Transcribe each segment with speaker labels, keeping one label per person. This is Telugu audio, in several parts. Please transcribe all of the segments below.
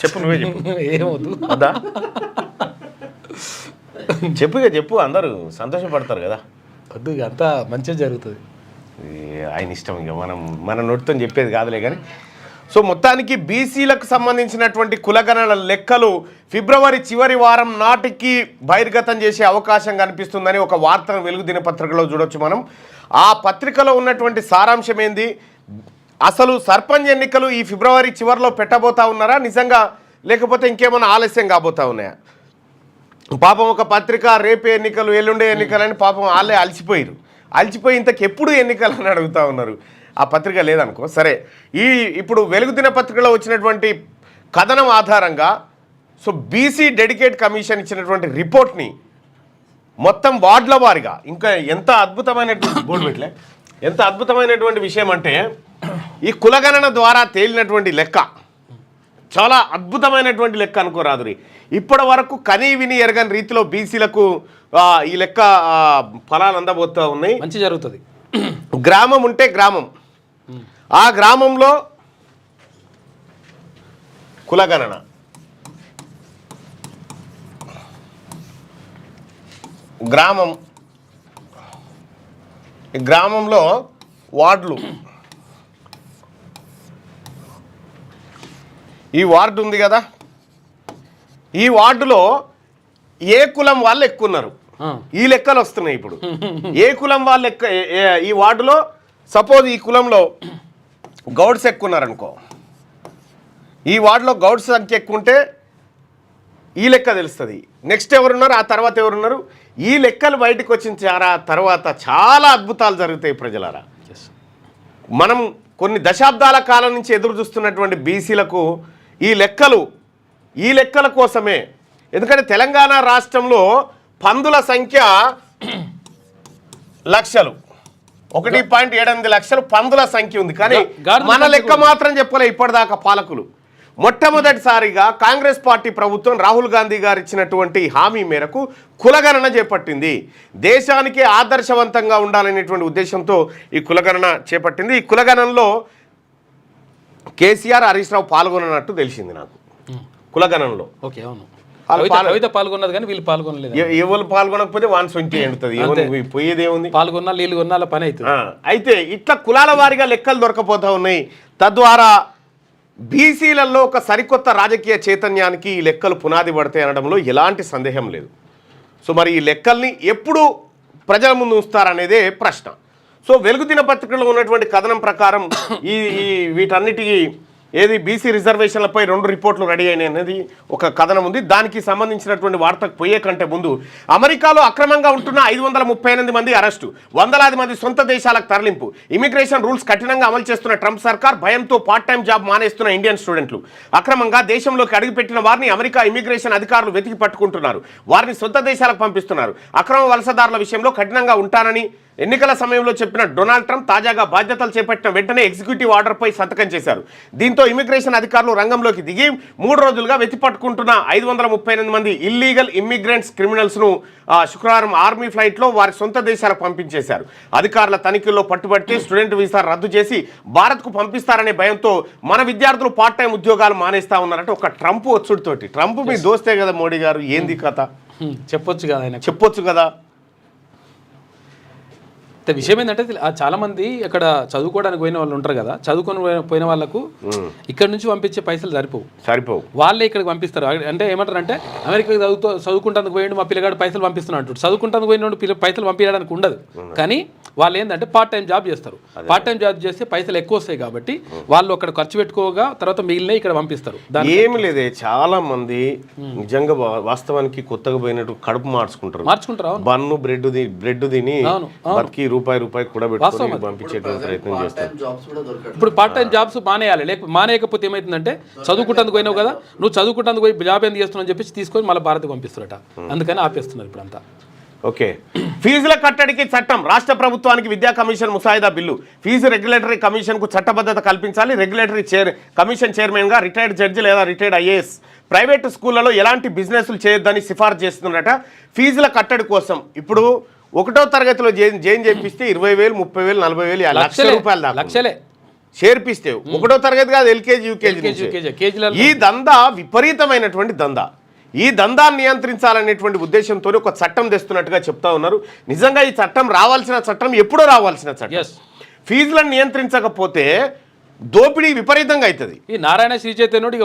Speaker 1: చెప్పు, నువ్వే చెప్పు.
Speaker 2: ఏమవుతు
Speaker 1: అదా చెప్పు, ఇక చెప్పు, అందరూ సంతోషపడతారు కదా.
Speaker 2: వద్దు, ఇక అంతా మంచిగా జరుగుతుంది.
Speaker 1: ఆయన ఇష్టం, ఇక మన నోటితో చెప్పేది కాదులే కానీ. సో మొత్తానికి బీసీలకు సంబంధించినటువంటి కులగణన లెక్కలు ఫిబ్రవరి చివరి వారం నాటికి బహిర్గతం చేసే అవకాశం కనిపిస్తుందని ఒక వార్తను వెలుగు దినపత్రికలో చూడొచ్చు మనం. ఆ పత్రికలో ఉన్నటువంటి సారాంశం ఏంది, అసలు సర్పంచ్ ఎన్నికలు ఈ ఫిబ్రవరి చివరిలో పెట్టబోతా ఉన్నారా నిజంగా, లేకపోతే ఇంకేమైనా ఆలస్యం కాబోతా ఉన్నాయా? పాపం ఒక పత్రిక రేపే ఎన్నికలు ఎల్లుండే ఎన్నికలని పాపం వాళ్ళే అలసిపోయి ఇంతకెప్పుడు ఎన్నికలు అని అడుగుతూ ఉన్నారు. ఆ పత్రిక లేదనుకో సరే. ఇప్పుడు వెలుగు దినపత్రికలో వచ్చినటువంటి కథనం ఆధారంగా సో బీసీ డెడికేట్ కమిషన్ ఇచ్చినటువంటి రిపోర్ట్ని మొత్తం వార్డుల వారిగా, ఇంకా ఎంత అద్భుతమైనటువంటి బోర్డు పెట్టలే, ఎంత అద్భుతమైనటువంటి విషయం అంటే ఈ కులగణన ద్వారా తేలినటువంటి లెక్క చాలా అద్భుతమైనటువంటి లెక్క అనుకోరాదురి. ఇప్పటి వరకు కనీ విని ఎరగని రీతిలో బీసీలకు ఈ లెక్క ఫలాలు అందబోతూ ఉన్నాయి.
Speaker 2: మంచి జరుగుతుంది.
Speaker 1: గ్రామం ఉంటే గ్రామం, ఆ గ్రామంలో కులగణన, గ్రామంలో వార్డులు, ఈ వార్డు ఉంది కదా, ఈ వార్డులో ఏ కులం వాళ్ళు ఎక్కువ ఉన్నారు, ఈ లెక్కలు వస్తున్నాయి ఇప్పుడు. ఏ కులం వాళ్ళు లెక్క, ఈ వార్డులో సపోజ్ ఈ కులంలో గౌడ్స్ ఎక్కువ ఉన్నారనుకో, ఈ వార్డులో గౌడ్స్ సంఖ్య ఎక్కువ ఉంటే ఈ లెక్క తెలుస్తుంది. నెక్స్ట్ ఎవరున్నారు, ఆ తర్వాత ఎవరున్నారు, ఈ లెక్కలు బయటకు వచ్చిన తర్వాత చాలా అద్భుతాలు జరుగుతాయి ప్రజలారా. మనం కొన్ని దశాబ్దాల కాలం నుంచి ఎదురు చూస్తున్నటువంటి బీసీలకు ఈ లెక్కల కోసమే. ఎందుకంటే తెలంగాణ రాష్ట్రంలో పందుల సంఖ్య లక్షలు, 1.8 లక్షలు పందుల సంఖ్య ఉంది. కానీ మన లెక్క మాత్రం చెప్పలే ఇప్పటిదాకా పాలకులు. మొట్టమొదటిసారిగా కాంగ్రెస్ పార్టీ ప్రభుత్వం రాహుల్ గాంధీ గారు ఇచ్చినటువంటి హామీ మేరకు కులగణన చేపట్టింది. దేశానికే ఆదర్శవంతంగా ఉండాలనేటువంటి ఉద్దేశంతో ఈ కులగణన చేపట్టింది. ఈ కులగణనలో కేసీఆర్, హరీష్ రావు పాల్గొన్నట్టు తెలిసింది నాకు. కులగణనలో
Speaker 2: ఓకే, అవును, పాల్గొన్నది కానీ వీళ్ళు పాల్గొనలేదు.
Speaker 1: ఎవరు పాల్గొనకపోతే 120 ఎండుతుంది, పోయేది ఏముంది,
Speaker 2: పాల్గొన్నా నీళ్ళు కొన్నా పని అవుతుంది.
Speaker 1: అయితే ఇట్లా కులాల వారిగా లెక్కలు దొరకపోతా ఉన్నాయి. తద్వారా బీసీలలో ఒక సరికొత్త రాజకీయ చైతన్యానికి ఈ లెక్కలు పునాది పడతాయి అనడంలో ఎలాంటి సందేహం లేదు. సో మరి ఈ లెక్కల్ని ఎప్పుడు ప్రజల ముందు ఉంచుతారనేదే ప్రశ్న. సో వెలుగు దినపత్రికలో ఉన్నటువంటి కథనం ప్రకారం వీటన్నిటికీ ఏది బీసీ రిజర్వేషన్లపై 2 రిపోర్ట్లు రెడీ అయినాయి అనేది ఒక కథనం ఉంది. దానికి సంబంధించినటువంటి వార్తకు పోయే కంటే ముందు అమెరికాలో అక్రమంగా ఉంటున్న 538 మంది అరెస్టు, వందలాది మంది సొంత దేశాలకు తరలింపు, ఇమిగ్రేషన్ రూల్స్ కఠినంగా అమలు చేస్తున్న ట్రంప్ సర్కార్, భయంతో పార్ట్ టైం జాబ్ మానేస్తున్న ఇండియన్ స్టూడెంట్లు, అక్రమంగా దేశంలోకి అడుగుపెట్టిన వారిని అమెరికా ఇమిగ్రేషన్ అధికారులు వెతికి పట్టుకుంటున్నారు, వారిని సొంత దేశాలకు పంపిస్తున్నారు, అక్రమ వలసదారుల విషయంలో కఠినంగా ఉంటానని ఎన్నికల సమయంలో చెప్పిన డొనాల్డ్ ట్రంప్ తాజాగా బాధ్యతలు చేపట్టిన వెంటనే ఎగ్జిక్యూటివ్ ఆర్డర్పై సంతకం చేశారు. దీంతో ఇమిగ్రేషన్ అధికారులు రంగంలోకి దిగి 3 రోజులుగా వెతిపట్టుకుంటున్న 538 మంది ఇల్లీగల్ ఇమ్మిగ్రెంట్స్ క్రిమినల్స్ను శుక్రవారం ఆర్మీ ఫ్లైట్లో వారి సొంత దేశాలకు పంపించేశారు. అధికారుల తనిఖీల్లో పట్టుబట్టి స్టూడెంట్ వీసా రద్దు చేసి భారత్కు పంపిస్తారనే భయంతో మన విద్యార్థులు పార్ట్ టైం ఉద్యోగాలు మానేస్తా ఉన్నారంటే ఒక ట్రంప్ వచ్చుడితోటి. ట్రంప్ మీ దోస్తే కదా మోడీ గారు, ఏంది కథ చెప్పొచ్చు కదా.
Speaker 2: విషయం ఏంటంటే చాలా మంది అక్కడ చదువుకోవడానికి పోయిన వాళ్ళు ఉంటారు కదా, చదువుకొని పోయిన వాళ్ళకు ఇక్కడ నుంచి పంపించే పైసలు సరిపోవు, వాళ్ళే ఇక్కడికి పంపిస్తారు. అంటే ఏమంటారు అంటే అమెరికాకి చదువుకుంటానికి పోయిండు మా పిల్లగాడు పైసలు పంపిస్తున్నాడు అంటాడు. చదువుకుంటానికి పోయిన పైసలు పంపించడానికి ఉండదు, కానీ వాళ్ళు ఏంటంటే పార్ట్ టైం జాబ్ చేస్తారు. పార్ట్ టైం జాబ్ చేస్తే పైసలు ఎక్కువ వస్తాయి కాబట్టి వాళ్ళు అక్కడ ఖర్చు పెట్టుకోగా తర్వాత మిగిలిన ఇక్కడ పంపిస్తారు.
Speaker 1: ఏమి లేదే, చాలా మంది నిజంగా వాస్తవానికి కొత్తగా పోయినట్టు కడుపు మార్చుకుంటారు, బన్ను బ్రెడ్ తిని రూపాయి కూడా పెట్టుకొని పంపించేటువంటి ప్రయత్నం చేస్తారు.
Speaker 2: ఇప్పుడు పార్ట్ టైం జాబ్స్ మానేయకపోతే ఏమైతుందంటే చదువుకుంటానికి పోయినావు కదా, నువ్వు చదువుకుంటానికి పోయి జాబ్ ఏం చేస్తున్నావు అని చెప్పి తీసుకొని మళ్ళీ భారత్ పంపిస్తారట, అందుకని ఆపేస్తున్నారు ఇప్పుడంతా.
Speaker 1: ఓకే, ఫీజుల కట్టడికి చట్టం, రాష్ట్ర ప్రభుత్వానికి విద్యా కమిషన్ ముసాయిదా బిల్లు, ఫీజు రెగ్యులేటరీ కమిషన్కు చట్టబద్ధత కల్పించాలి, రెగ్యులేటరీ కమిషన్ చైర్మన్గా రిటైర్డ్ జడ్జి లేదా రిటైర్డ్ ఐఏఎస్, ప్రైవేటు స్కూళ్లలో ఎలాంటి బిజినెస్లు చేయొద్దని సిఫార్సు చేస్తున్నారట. ఫీజుల కట్టడి కోసం ఇప్పుడు 1వ తరగతిలో జాయిన్ చేపిస్తే 20,000, 30,000, 40,000, 1,00,000 రూపాయలు దాకా.
Speaker 2: లక్షలే
Speaker 1: చేర్పిస్తే 1వ తరగతి కాదు ఎల్కేజీ యూకేజీ ఈ దందా విపరీతమైనటువంటి దందా. ఈ దందాన్ని నియంత్రించాలనేటువంటి ఉద్దేశంతో ఒక చట్టం తెస్తున్నట్టుగా చెప్తా ఉన్నారు. నిజంగా ఈ చట్టం రావాల్సిన చట్టం ఎప్పుడో రావాల్సిన చట్టం. ఫీజులను నియంత్రించకపోతే దోపిడీ విపరీతంగా అవుతుంది.
Speaker 2: ఈ నారాయణ శ్రీ చైతన్యుడు ఇక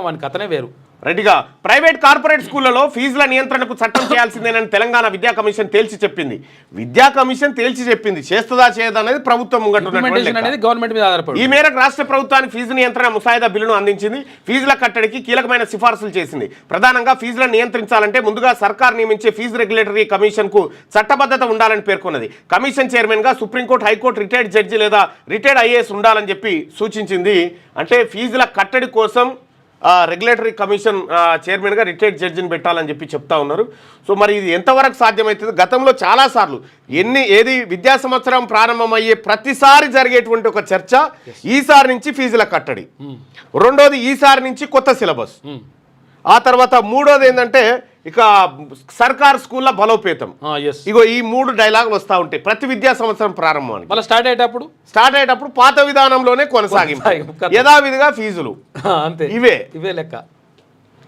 Speaker 2: వాని కథనే వేరు.
Speaker 1: రెడ్డిగా ప్రైవేట్ కార్పొరేట్ స్కూళ్లలో ఫీజుల నియంత్రణకు చట్టం చేయాల్సిందేనని తెలంగాణ విద్యా కమిషన్ తేల్చి చెప్పింది. విద్యా కమిషన్ తేల్చి చెప్పింది, చేస్తుందా చేయదా అనేది ప్రభుత్వం
Speaker 2: గవర్నమెంట్ మీద ఆధారపడి.
Speaker 1: ఈ మేరకు రాష్ట్ర ప్రభుత్వానికి ఫీజు నియంత్రణ ముసాయిదా బిల్లును అందించింది. ఫీజుల కట్టడికి కీలకమైన సిఫార్సులు చేసింది. ప్రధానంగా ఫీజులను నియంత్రించాలంటే ముందుగా సర్కార్ నియమించే ఫీజు రెగ్యులేటరీ కమిషన్ కు చట్టబద్ధత ఉండాలని పేర్కొన్నది. కమిషన్ చైర్మన్ గా సుప్రీంకోర్టు, హైకోర్టు రిటైర్డ్ జడ్జి లేదా రిటైర్డ్ ఐఏఎస్ ఉండాలని చెప్పి సూచించింది. అంటే ఫీజుల కట్టడి కోసం రెగ్యులేటరీ కమిషన్ చైర్మన్గా రిటైర్డ్ జడ్జిని పెట్టాలని చెప్పి చెప్తా ఉన్నారు. సో మరి ఇది ఎంతవరకు సాధ్యమవుతుంది? గతంలో చాలాసార్లు ఏది విద్యా సంవత్సరం ప్రారంభమయ్యే ప్రతిసారి జరిగేటువంటి ఒక చర్చ ఈసారి నుంచి ఫీజుల కట్టడి, రెండోది ఈసారి నుంచి కొత్త సిలబస్, ఆ తర్వాత మూడోది ఏంటంటే ఇక సర్కార్ స్కూళ్ళ బలోపేతం. ఇగో ఈ 3 డైలాగులు వస్తూ ఉంటాయి ప్రతి విద్యా సంవత్సరం ప్రారంభానికి.
Speaker 2: స్టార్ట్ అయ్యేటప్పుడు
Speaker 1: పాత విధానంలోనే కొనసాగింపు, యథావిధిగా ఫీజులు
Speaker 2: అంతే, ఇవే లెక్క.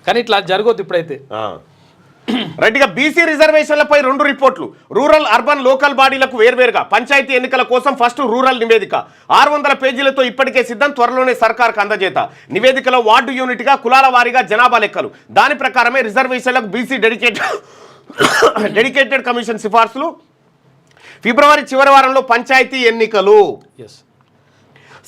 Speaker 2: కానీ ఇట్లా జరగొద్దు ఇప్పుడైతే.
Speaker 1: రైట్గా బీసీ రిజర్వేషన్లపై 2 రిపోర్ట్లు, రూరల్ అర్బన్ లోకల్ బాడీలకు వేర్వేరుగా పంచాయతీ ఎన్నికల కోసం ఫస్ట్ రూరల్ నివేదిక 600 పేజీలతో ఇప్పటికే సిద్ధం, త్వరలోనే సర్కార్కు అందజేత. నివేదికలో వార్డు యూనిట్గా కులాల వారీగా జనాభా లెక్కలు, దాని ప్రకారమే రిజర్వేషన్లకు బీసీ డెడికేటెడ్ కమిషన్ సిఫార్సులు. ఫిబ్రవరి చివరి వారంలో పంచాయతీ ఎన్నికలు.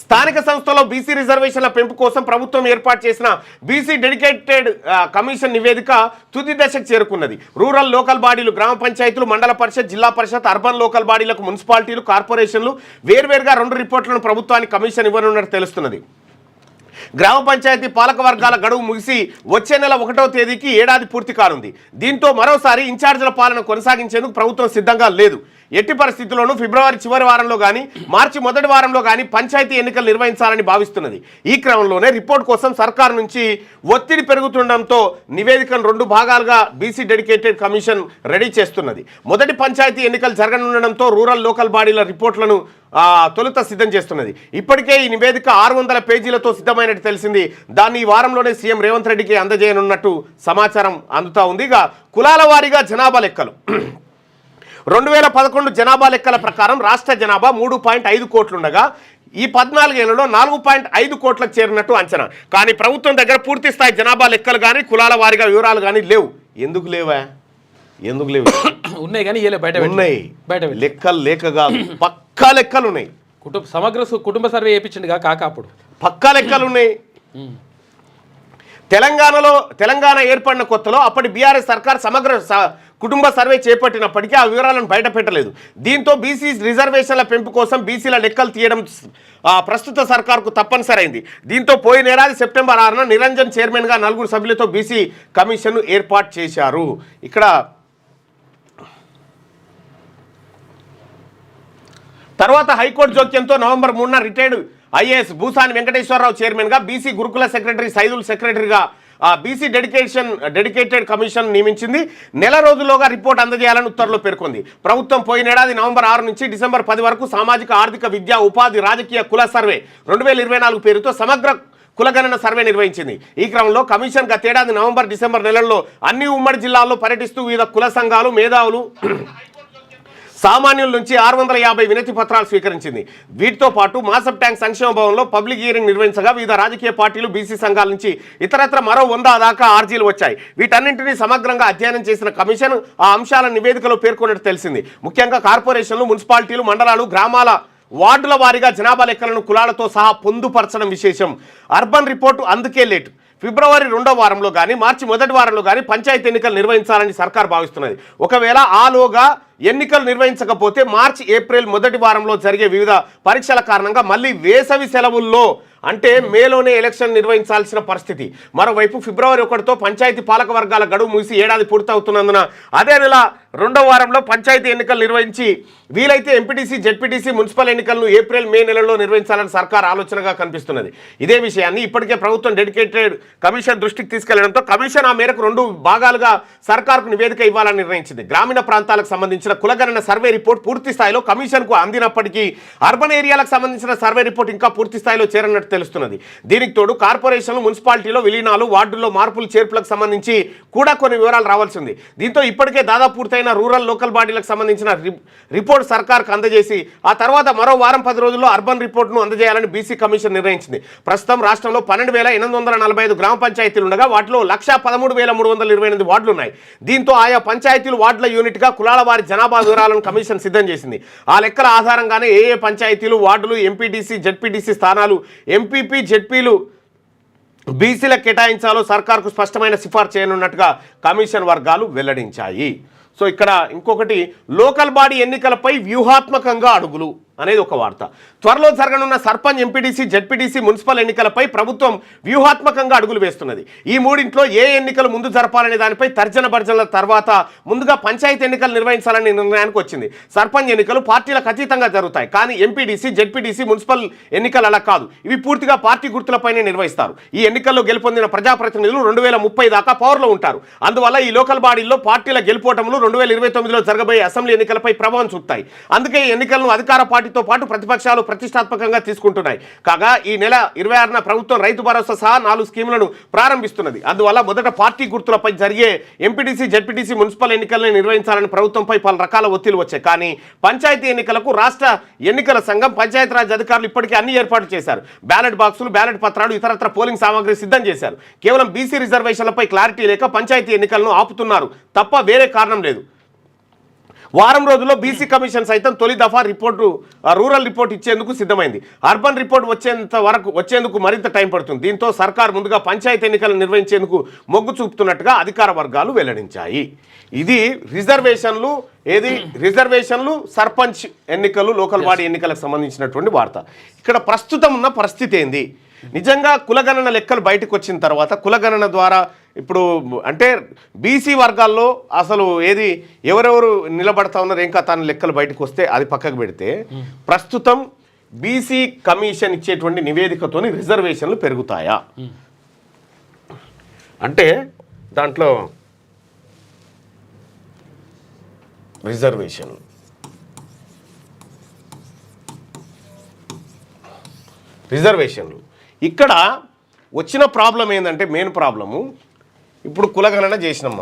Speaker 1: స్థానిక సంస్థలో బీసీ రిజర్వేషన్ల పెంపు కోసం ప్రభుత్వం ఏర్పాటు చేసిన బీసీ డెడికేటెడ్ కమిషన్ నివేదిక తుది దశకు చేరుకున్నది. రూరల్ లోకల్ బాడీలు, గ్రామ పంచాయతీలు, మండల పరిషత్, జిల్లా పరిషత్, అర్బన్ లోకల్ బాడీలకు మున్సిపాలిటీలు, కార్పొరేషన్లు వేర్వేరుగా 2 రిపోర్టులను ప్రభుత్వానికి కమిషన్ ఇవ్వనున్నట్టు తెలుస్తున్నది. గ్రామ పంచాయతీ పాలక వర్గాల గడువు ముగిసి వచ్చే నెల 1వ తేదీకి ఏడాది పూర్తి కానుంది. దీంతో మరోసారి ఇన్ఛార్జీల పాలన కొనసాగించేందుకు ప్రభుత్వం సిద్ధంగా లేదు. ఎట్టి పరిస్థితుల్లోనూ ఫిబ్రవరి చివరి వారంలో కానీ మార్చి మొదటి వారంలో కానీ పంచాయతీ ఎన్నికలు నిర్వహించాలని భావిస్తున్నది. ఈ క్రమంలోనే రిపోర్ట్ కోసం సర్కారు నుంచి ఒత్తిడి పెరుగుతుండటంతో నివేదికను 2 భాగాలుగా బీసీ డెడికేటెడ్ కమిషన్ రెడీ చేస్తున్నది. మొదటి పంచాయతీ ఎన్నికలు జరగనుండడంతో రూరల్ లోకల్ బాడీల రిపోర్ట్లను తొలుత సిద్ధం చేస్తున్నది. ఇప్పటికే ఈ నివేదిక 600 పేజీలతో సిద్ధమైనట్టు తెలిసింది. దాన్ని ఈ వారంలోనే సీఎం రేవంత్ రెడ్డికి అందజేయనున్నట్టు సమాచారం అందుతా ఉంది. ఇక కులాల వారీగా జనాభా లెక్కలు 2011 జనాభా లెక్కల ప్రకారం రాష్ట్ర జనాభా 3.5 కోట్లుండగా ఈ 14 ఏళ్లలో 4.5 కోట్లకు చేరినట్టు అంచనా. కానీ ప్రభుత్వం దగ్గర పూర్తి స్థాయి జనాభా లెక్కలు కానీ కులాల వారీగా వివరాలు కానీ లేవు. ఎందుకు లేవు?
Speaker 2: ఉన్నాయి కానీ
Speaker 1: ఉన్నాయి, లెక్కలు లేకగా పక్కా లెక్కలు ఉన్నాయి.
Speaker 2: సమగ్ర కుటుంబ సర్వే చేయించండి కాక అప్పుడు
Speaker 1: పక్కా లెక్కలు ఉన్నాయి. తెలంగాణ ఏర్పడిన కొత్తలో అప్పటి బీఆర్ఎస్ సర్కార్ సమగ్ర కుటుంబ సర్వే చేపట్టినప్పటికీ ఆ వివరాలను బయట పెట్టలేదు. దీంతో బీసీ రిజర్వేషన్ల పెంపు కోసం బీసీల లెక్కలు తీయడం ప్రస్తుత సర్కార్కు తప్పనిసరైంది. దీంతో పోయిన ఏడాది సెప్టెంబర్ 6న నిరంజన్ చైర్మన్గా 4 సభ్యులతో బీసీ కమిషన్ను ఏర్పాటు చేశారు. ఇక్కడ తర్వాత హైకోర్టు జోక్యంతో నవంబర్ 3న రిటైర్డ్ ఐఏఎస్ భూసాని వెంకటేశ్వరరావు చైర్మన్గా, బీసీ గురుకుల సెక్రటరీ సైదుల్ సెక్రటరీగా బీసీ డెడికేటెడ్ కమిషన్ నియమించింది. నెల రోజుల్లోగా రిపోర్ట్ అందజేయాలని ఉత్తర్వులో పేర్కొంది. ప్రభుత్వం పోయిన ఏడాది నవంబర్ 6 నుంచి డిసెంబర్ 10 వరకు సామాజిక, ఆర్థిక, విద్యా, ఉపాధి, రాజకీయ కుల సర్వే 2024 పేరుతో సమగ్ర కులగణన సర్వే నిర్వహించింది. ఈ క్రమంలో కమిషన్ గతేడాది నవంబర్, డిసెంబర్ నెలల్లో అన్ని ఉమ్మడి జిల్లాల్లో పర్యటిస్తూ వివిధ కుల సంఘాలు, మేధావులు, సామాన్యుల నుంచి 650 వినతి పత్రాలు స్వీకరించింది. వీటితో పాటు మాసబ్ ట్యాంక్ సంక్షేమ భవన్లో పబ్లిక్ హియరింగ్ నిర్వహించగా వివిధ రాజకీయ పార్టీలు, బీసీ సంఘాల నుంచి ఇతరత్ర మరో 100 దాకా ఆర్జీలు వచ్చాయి. వీటన్నింటినీ సమగ్రంగా అధ్యయనం చేసిన కమిషన్ ఆ అంశాల నివేదికలో పేర్కొన్నట్టు తెలిసింది. ముఖ్యంగా కార్పొరేషన్లు, మున్సిపాలిటీలు, మండలాలు, గ్రామాల వార్డుల వారీగా జనాభా లెక్కలను కులాలతో సహా పొందుపరచడం విశేషం. అర్బన్ రిపోర్టు అందుకే లేట్. ఫిబ్రవరి 2వ వారంలో కానీ మార్చి మొదటి వారంలో కానీ పంచాయతీ ఎన్నికలు నిర్వహించాలని సర్కార్ భావిస్తున్నది. ఒకవేళ ఆలోగా ఎన్నికలు నిర్వహించకపోతే మార్చి, ఏప్రిల్ మొదటి వారంలో జరిగే వివిధ పరీక్షల కారణంగా మళ్ళీ వేసవి సెలవుల్లో అంటే మేలోనే ఎలక్షన్ నిర్వహించాల్సిన పరిస్థితి. మరోవైపు ఫిబ్రవరి 1తో పంచాయతీ పాలక వర్గాల గడువు ముగిసి ఏడాది పూర్తవుతున్నందున అదే నెల 2వ వారంలో పంచాయతీ ఎన్నికలు నిర్వహించి వీలైతే ఎంపీటీసీ, జెడ్పీటీసీ, మున్సిపల్ ఎన్నికలను ఏప్రిల్, మే నెలల్లో నిర్వహించాలని సర్కార్ ఆలోచనగా కనిపిస్తున్నది. ఇదే విషయాన్ని ఇప్పటికే ప్రభుత్వం డెడికేటెడ్ కమిషన్ దృష్టికి తీసుకెళ్లడంతో కమిషన్ ఆ మేరకు 2 భాగాలుగా సర్కార్కు నివేదిక ఇవ్వాలని నిర్ణయించింది. గ్రామీణ ప్రాంతాలకు సంబంధించి సంబంధించిన కులగణన సర్వే రిపోర్ట్ పూర్తి స్థాయిలో కమిషన్కు అందినప్పటికీ అర్బన్ ఏరియాలకు సంబంధించిన సర్వే రిపోర్ట్ ఇంకా పూర్తి స్థాయిలో చేరనట్టు తెలుస్తున్నది. దీనికి తోడు కార్పొరేషన్లు, మున్సిపాలిటీలో విలీనాలు, వార్డుల్లో మార్పులు చేర్పులకు సంబంధించి కూడా కొన్ని వివరాలు రావాల్సింది. దీంతో ఇప్పటికే దాదాపు పూర్తయిన రూరల్ లోకల్ బాడీలకు సంబంధించిన రిపోర్ట్ సర్కార్కు అందజేసి ఆ తర్వాత మరో వారం 10 రోజుల్లో అర్బన్ రిపోర్ట్ను అందజేయాలని బీసీ కమిషన్ నిర్ణయించింది. ప్రస్తుతం రాష్ట్రంలో 12,845 గ్రామ పంచాయతీలు ఉండగా వాటిలో 1,13,328 వార్డులు ఉన్నాయి. దీంతో ఆయా పంచాయతీలు వార్డుల యూనిట్గా కులాల వారి జనాభా వివరాలను కమిషన్ సిద్ధం చేసింది. ఆ లెక్కల ఆధారంగానే ఏ పంచాయతీలు, వార్డులు, ఎంపీటీసీ, జెడ్పీటీసీ స్థానాలు, ఎంపీపీ, జెడ్పీలు బీసీలకు కేటాయించాలో సర్కార్కు స్పష్టమైన సిఫార్సు చేయనున్నట్టుగా కమిషన్ వర్గాలు వెల్లడించాయి. సో ఇక్కడ ఇంకొకటి, లోకల్ బాడీ ఎన్నికలపై వ్యూహాత్మకంగా అడుగులు అనేది ఒక వార్త. త్వరలో జరగనున్న సర్పంచ్, ఎంపీటీసీ, జెడ్పీటీసీ, మున్సిపల్ ఎన్నికలపై ప్రభుత్వం వ్యూహాత్మకంగా అడుగులు వేస్తున్నది. ఈ మూడింట్లో ఏ ఎన్నికలు ముందు జరపాలనే దానిపై తర్జన భర్జనల తర్వాత ముందుగా పంచాయతీ ఎన్నికలు నిర్వహించాలనే నిర్ణయానికి వచ్చింది. సర్పంచ్ ఎన్నికలు పార్టీలకు అతీతంగా జరుగుతాయి, కానీ ఎంపీటీసీ, జెడ్పీటీసీ, మున్సిపల్ ఎన్నికలు అలా కాదు. ఇవి పూర్తిగా పార్టీ గుర్తులపైనే నిర్వహిస్తారు. ఈ ఎన్నికల్లో గెలుపొందిన ప్రజాప్రతినిధులు 2030 దాకా పవర్లో ఉంటారు. అందువల్ల ఈ లోకల్ బాడీల్లో పార్టీల గెలుపోవటంలో 2029లో జరగబోయే అసెంబ్లీ ఎన్నికలపై ప్రభావం చూపుతాయి. అందుకే ఈ ఎన్నికలను అధికార పార్టీతో పాటు ప్రతిపక్షాలు ప్రతిష్టాత్మకంగా తీసుకుంటున్నాయి. కాగా ఈ నెల 26న ప్రభుత్వం రైతు భరోసా సహా 4 స్కీములను ప్రారంభిస్తున్నది. అందువల్ల మొదట పార్టీ గుర్తులపై జరిగే ఎంపీటీసీ, జెడ్పీటీసీ, మున్సిపల్ ఎన్నికలను నిర్వహించాలని ప్రభుత్వంపై పలు రకాల ఒత్తిళ్లు వచ్చాయి. కానీ పంచాయతీ ఎన్నికలకు రాష్ట్ర ఎన్నికల సంఘం, పంచాయతీరాజ్ అధికారులు ఇప్పటికే అన్ని ఏర్పాటు చేశారు. బ్యాలెట్ బాక్సులు, బ్యాలెట్ పత్రాలు, ఇతరత్ర పోలింగ్ సామాగ్రి సిద్ధం చేశారు. కేవలం బీసీ రిజర్వేషన్లపై క్లారిటీ లేక పంచాయతీ ఎన్నికలను ఆపుతున్నారు తప్ప వేరే కారణం లేదు. వారం రోజుల్లో బీసీ కమిషన్ సైతం తొలి దఫా రూరల్ రిపోర్ట్ ఇచ్చేందుకు సిద్ధమైంది. అర్బన్ రిపోర్ట్ వచ్చేందుకు మరింత టైం పడుతుంది. దీంతో సర్కార్ ముందుగా పంచాయతీ ఎన్నికలు నిర్వహించేందుకు మొగ్గు చూపుతున్నట్టుగా అధికార వర్గాలు వెల్లడించాయి. ఇది రిజర్వేషన్లు, సర్పంచ్ ఎన్నికలు, లోకల్ బాడీ ఎన్నికలకు సంబంధించినటువంటి వార్త. ఇక్కడ ప్రస్తుతం ఉన్న పరిస్థితి ఏంది? నిజంగా కులగణన లెక్కలు బయటకు వచ్చిన తర్వాత కులగణన ద్వారా ఇప్పుడు అంటే బీసీ వర్గాల్లో అసలు ఎవరెవరు నిలబడతా ఉన్నారు ఇంకా తన లెక్కలు బయటకు వస్తే అది పక్కకు పెడితే ప్రస్తుతం బీసీ కమిషన్ ఇచ్చేటువంటి నివేదికతోని రిజర్వేషన్లు పెరుగుతాయా అంటే దాంట్లో రిజర్వేషన్లు ఇక్కడ వచ్చిన ప్రాబ్లం ఏంటంటే మెయిన్ ప్రాబ్లము, ఇప్పుడు కులగణన చేసినాం,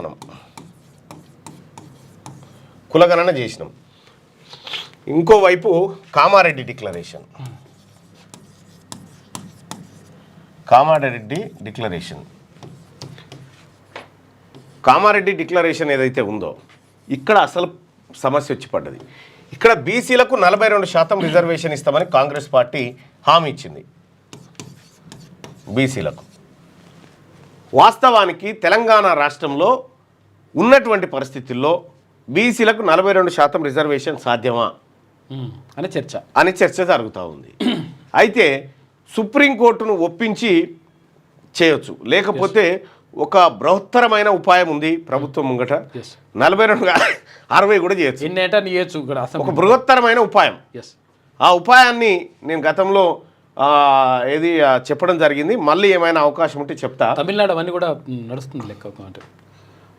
Speaker 1: ఇంకోవైపు కామారెడ్డి డిక్లరేషన్ ఏదైతే ఉందో ఇక్కడ అసలు సమస్య వచ్చి పడ్డది. ఇక్కడ బీసీలకు 42% రిజర్వేషన్ ఇస్తామని కాంగ్రెస్ పార్టీ హామీ ఇచ్చింది. బీసీలకు వాస్తవానికి తెలంగాణ రాష్ట్రంలో ఉన్నటువంటి పరిస్థితుల్లో బీసీలకు 42% రిజర్వేషన్ సాధ్యమా అని చర్చ జరుగుతూ ఉంది. అయితే సుప్రీంకోర్టును ఒప్పించి చేయొచ్చు, లేకపోతే ఒక బృహత్తరమైన ఉపాయం ఉంది ప్రభుత్వం ముంగట, 42-60 కూడా చేయొచ్చు. ఒక బృహత్తరమైన ఉపాయం. ఆ ఉపాయాన్ని నేను గతంలో చెప్పడం జరిగింది. మళ్ళీ ఏమైనా అవకాశం ఉంటే చెప్తా.
Speaker 2: తమిళనాడు అవన్నీ కూడా నడుస్తుంది లెక్క. అంటే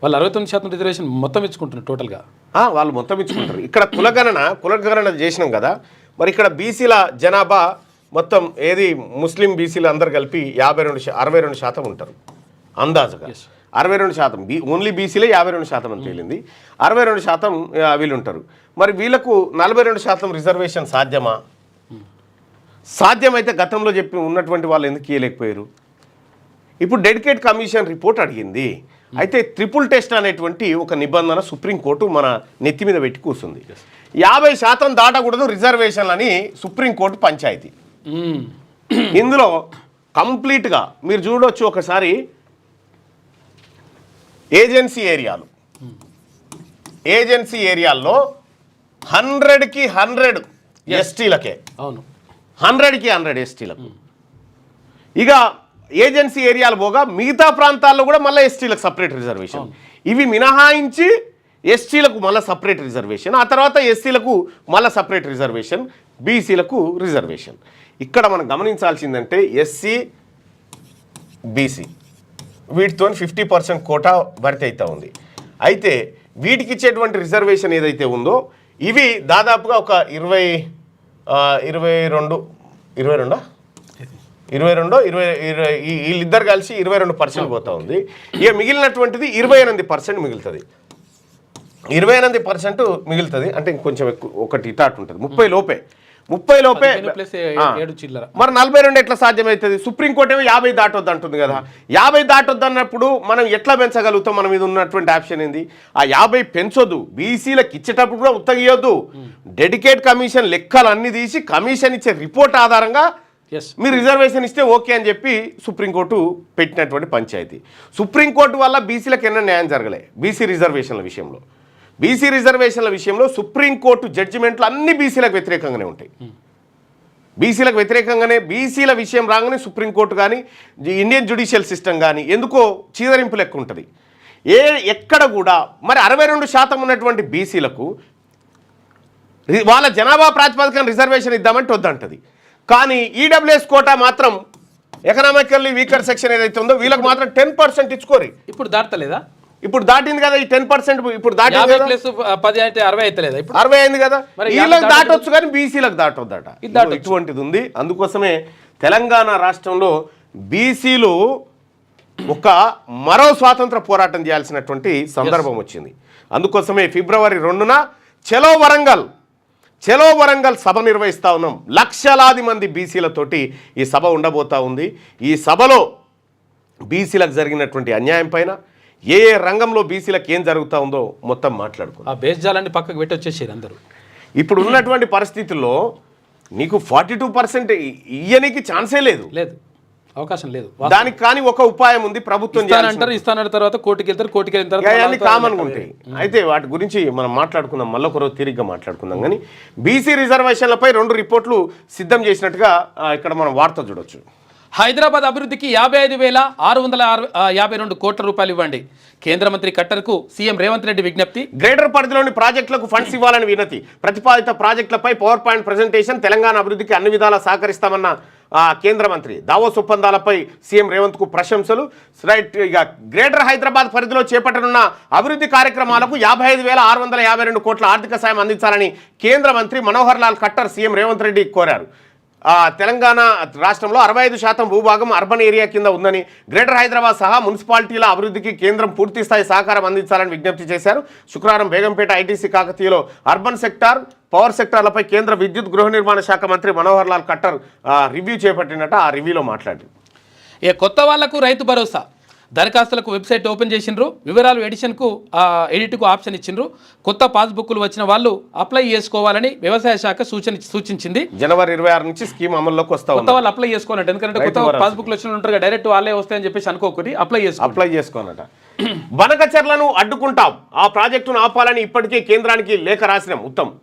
Speaker 2: వాళ్ళు 69% రిజర్వేషన్ మొత్తం ఇచ్చుకుంటున్నారు టోటల్గా.
Speaker 1: వాళ్ళు మొత్తం ఇచ్చుకుంటారు. ఇక్కడ కులగణన చేసినాం కదా, మరి ఇక్కడ బీసీల జనాభా మొత్తం ముస్లిం బీసీలు అందరు కలిపి 62% ఉంటారు అందాజుగా. 62% ఓన్లీ బీసీలే 52% అని తేలింది. 62% వీళ్ళు ఉంటారు. మరి వీళ్ళకు 42% రిజర్వేషన్ సాధ్యమా? సాధ్యమైతే గతంలో చెప్పి ఉన్నటువంటి వాళ్ళు ఎందుకు ఇవ్వలేకపోయారు? ఇప్పుడు డెడికేట్ కమిషన్ రిపోర్ట్ అడిగింది. అయితే ట్రిపుల్ టెస్ట్ అనేటువంటి ఒక నిబంధన సుప్రీంకోర్టు మన నెత్తి మీద పెట్టి కూర్చుంది. 50% దాటకూడదు రిజర్వేషన్లు అని సుప్రీంకోర్టు పంచాయతీ. ఇందులో కంప్లీట్గా మీరు చూడవచ్చు ఒకసారి, ఏజెన్సీ ఏరియాల్లో 100కి 100 ఎస్టీలకే, అవును 100కి 100 ఎస్టీలకు. ఇక ఏజెన్సీ ఏరియాలు పోగా మిగతా ప్రాంతాల్లో కూడా మళ్ళీ ఎస్టీలకు సపరేట్ రిజర్వేషన్. ఇవి మినహాయించి ఎస్టీలకు మళ్ళీ సపరేట్ రిజర్వేషన్, ఆ తర్వాత ఎస్సీలకు మళ్ళీ సపరేట్ రిజర్వేషన్, బీసీలకు రిజర్వేషన్. ఇక్కడ మనం గమనించాల్సిందంటే ఎస్సీ, బీసీ వీటితో 50% కోటా భర్తీ అవుతూ ఉంది. అయితే వీటికి ఇచ్చేటువంటి రిజర్వేషన్ ఏదైతే ఉందో ఇవి దాదాపుగా ఒక 22 వీళ్ళిద్దరు కలిసి 22% పోతా ఉంది. ఇక మిగిలినటువంటిది 28% మిగులుతుంది. 28% మిగులుతుంది అంటే ఇంకొంచెం ఎక్కువ, ఒకటి ఇటాట్ ఉంటుంది 30 లోపే. మరి 42 ఎట్లా సాధ్యమవుతుంది? సుప్రీంకోర్టు ఏమో 50 దాటొద్దు అంటుంది కదా. 50 దాటొద్దు అన్నప్పుడు మనం ఎట్లా పెంచగలుగుతాం? మన మీద ఉన్నటువంటి ఆప్షన్ ఏంది? ఆ 50 పెంచొద్దు, బీసీలకు ఇచ్చేటప్పుడు కూడా ఉత్తగియొద్దు. డెడికేట్ కమిషన్ లెక్కలు అన్ని తీసి కమిషన్ ఇచ్చే రిపోర్ట్ ఆధారంగా మీరు రిజర్వేషన్ ఇస్తే ఓకే అని చెప్పి సుప్రీంకోర్టు పెట్టినటువంటి పంచాయతీ. సుప్రీంకోర్టు వల్ల బీసీలకు ఎన్నో న్యాయం జరగలే. బీసీ రిజర్వేషన్ల విషయంలో సుప్రీంకోర్టు జడ్జిమెంట్లు అన్ని బీసీలకు వ్యతిరేకంగానే ఉంటాయి. బీసీలకు వ్యతిరేకంగానే బీసీల విషయం రాగానే సుప్రీంకోర్టు కానీ ఇండియన్ జ్యుడిషియల్ సిస్టమ్ కానీ ఎందుకో చీదరింపు లెక్క ఉంటుంది. ఎక్కడ కూడా మరి 62% ఉన్నటువంటి బీసీలకు వాళ్ళ జనాభా ప్రాతిపదికన రిజర్వేషన్ ఇద్దామంటే వద్దంటది. కానీ ఈడబ్ల్యూఎస్ కోటా మాత్రం ఎకనామికల్లీ వీకర్ సెక్షన్ ఏదైతే ఉందో వీళ్ళకి మాత్రం 10% ఇచ్చుకోరు.
Speaker 2: ఇప్పుడు దాటలేదా?
Speaker 1: ఇప్పుడు దాటింది కదా ఈ 10%. ఇప్పుడు దాటింది
Speaker 2: 10 అంటే 60 అవుతలేదా? ఇప్పుడు
Speaker 1: 60 అయింది కదా. వీళ్ళకి దాటొచ్చు కానీ బీసీలకు దాటొద్దట. ఇటువంటిది ఉంది. అందుకోసమే తెలంగాణ రాష్ట్రంలో బీసీలు ఒక మరో స్వాతంత్ర పోరాటం చేయాల్సినటువంటి సందర్భం వచ్చింది. అందుకోసమే ఫిబ్రవరి 2న చలో వరంగల్ సభ నిర్వహిస్తా ఉన్నాం. లక్షలాది మంది బీసీలతోటి ఈ సభ ఉండబోతా ఉంది. ఈ సభలో బీసీలకు జరిగినటువంటి అన్యాయం పైన ఏ రంగంలో బీసీలకు ఏం జరుగుతూ ఉందో మొత్తం మాట్లాడుకో.
Speaker 2: ఆ బేస్జాలాన్ని పక్కకు పెట్టి వచ్చేసారు అందరూ.
Speaker 1: ఇప్పుడు ఉన్నటువంటి పరిస్థితుల్లో నీకు 42% ఇయ్యనికి ఛాన్సే లేదు,
Speaker 2: అవకాశం లేదు.
Speaker 1: దానికి కానీ ఒక ఉపాయం ఉంది. ప్రభుత్వం
Speaker 2: ఇస్తానంటారు, తర్వాత కోర్టుకి వెళ్ళిన తర్వాత
Speaker 1: కామన్గా ఉంటాయి. అయితే వాటి గురించి మనం మాట్లాడుకుందాం, మళ్ళీ ఒక రోజు తీరిగ్గా మాట్లాడుకుందాం. కానీ బీసీ రిజర్వేషన్లపై 2 రిపోర్ట్లు సిద్ధం చేసినట్టుగా ఇక్కడ మనం వార్త చూడొచ్చు.
Speaker 2: హైదరాబాద్ అభివృద్ధికి 55,652 కోట్ల రూపాయలు ఇవ్వండి. కేంద్ర మంత్రి ఖట్టర్కు సీఎం రేవంత్ రెడ్డి విజ్ఞప్తి.
Speaker 1: గ్రేటర్ పరిధిలోని ప్రాజెక్టులకు ఫండ్స్ ఇవ్వాలని వినతి. ప్రతిపాదిత ప్రాజెక్టులపై పవర్ పాయింట్ ప్రెజెంటేషన్. తెలంగాణ అభివృద్ధికి అన్ని విధాలా సహకరిస్తామన్న కేంద్ర మంత్రి. దావోస్ ఒప్పందాలపై సీఎం రేవంత్ కు ప్రశంసలు. రైట్. ఇక గ్రేటర్ హైదరాబాద్ పరిధిలో చేపట్టనున్న అభివృద్ధి కార్యక్రమాలకు 55,652 కోట్ల ఆర్థిక సాయం అందించాలని కేంద్ర మంత్రి మనోహర్ లాల్ ఖట్టర్ సీఎం రేవంత్ రెడ్డి కోరారు. తెలంగాణ రాష్ట్రంలో 65% భూభాగం అర్బన్ ఏరియా కింద ఉందని, గ్రేటర్ హైదరాబాద్ సహా మున్సిపాలిటీల అభివృద్ధికి కేంద్రం పూర్తిస్థాయి సహకారం అందించాలని విజ్ఞప్తి చేశారు. శుక్రవారం బేగంపేట ఐటీసీ కాకతీయలో అర్బన్ సెక్టార్, పవర్ సెక్టార్లపై కేంద్ర విద్యుత్ గృహ నిర్మాణ శాఖ మంత్రి మనోహర్ లాల్ ఖట్టర్ రివ్యూ చేపట్టినట్టు ఆ రివ్యూలో మాట్లాడారు.
Speaker 2: కొత్త వాళ్లకు రైతు భరోసా దరఖాస్తులకు వెబ్సైట్ ఓపెన్ చేసిండ్రు. వివరాలు ఎడిట్కు ఆప్షన్ ఇచ్చిండ్రు. కొత్త పాస్బుక్లు వచ్చిన వాళ్ళు అప్లై చేసుకోవాలని వ్యవసాయ శాఖ సూచించింది.
Speaker 1: జనవరి 26 నుంచి స్కీమ్ అమల్లోకి వస్తా.
Speaker 2: కొత్త వాళ్ళు అప్లై చేసుకోవాలంటే, ఎందుకంటే కొత్త పాస్బుక్లు వచ్చిన ఉంటారు డైరెక్ట్ వాళ్ళే వస్తాయని చెప్పేసి అనుకోకూడదు. అప్లై చేసుకోనట.
Speaker 1: బనకచెర్లను అడ్డుకుంటాం, ఆ ప్రాజెక్టును ఆపాలని ఇప్పటికే కేంద్రానికి లేఖ రాసినాం. ఉత్తమ్.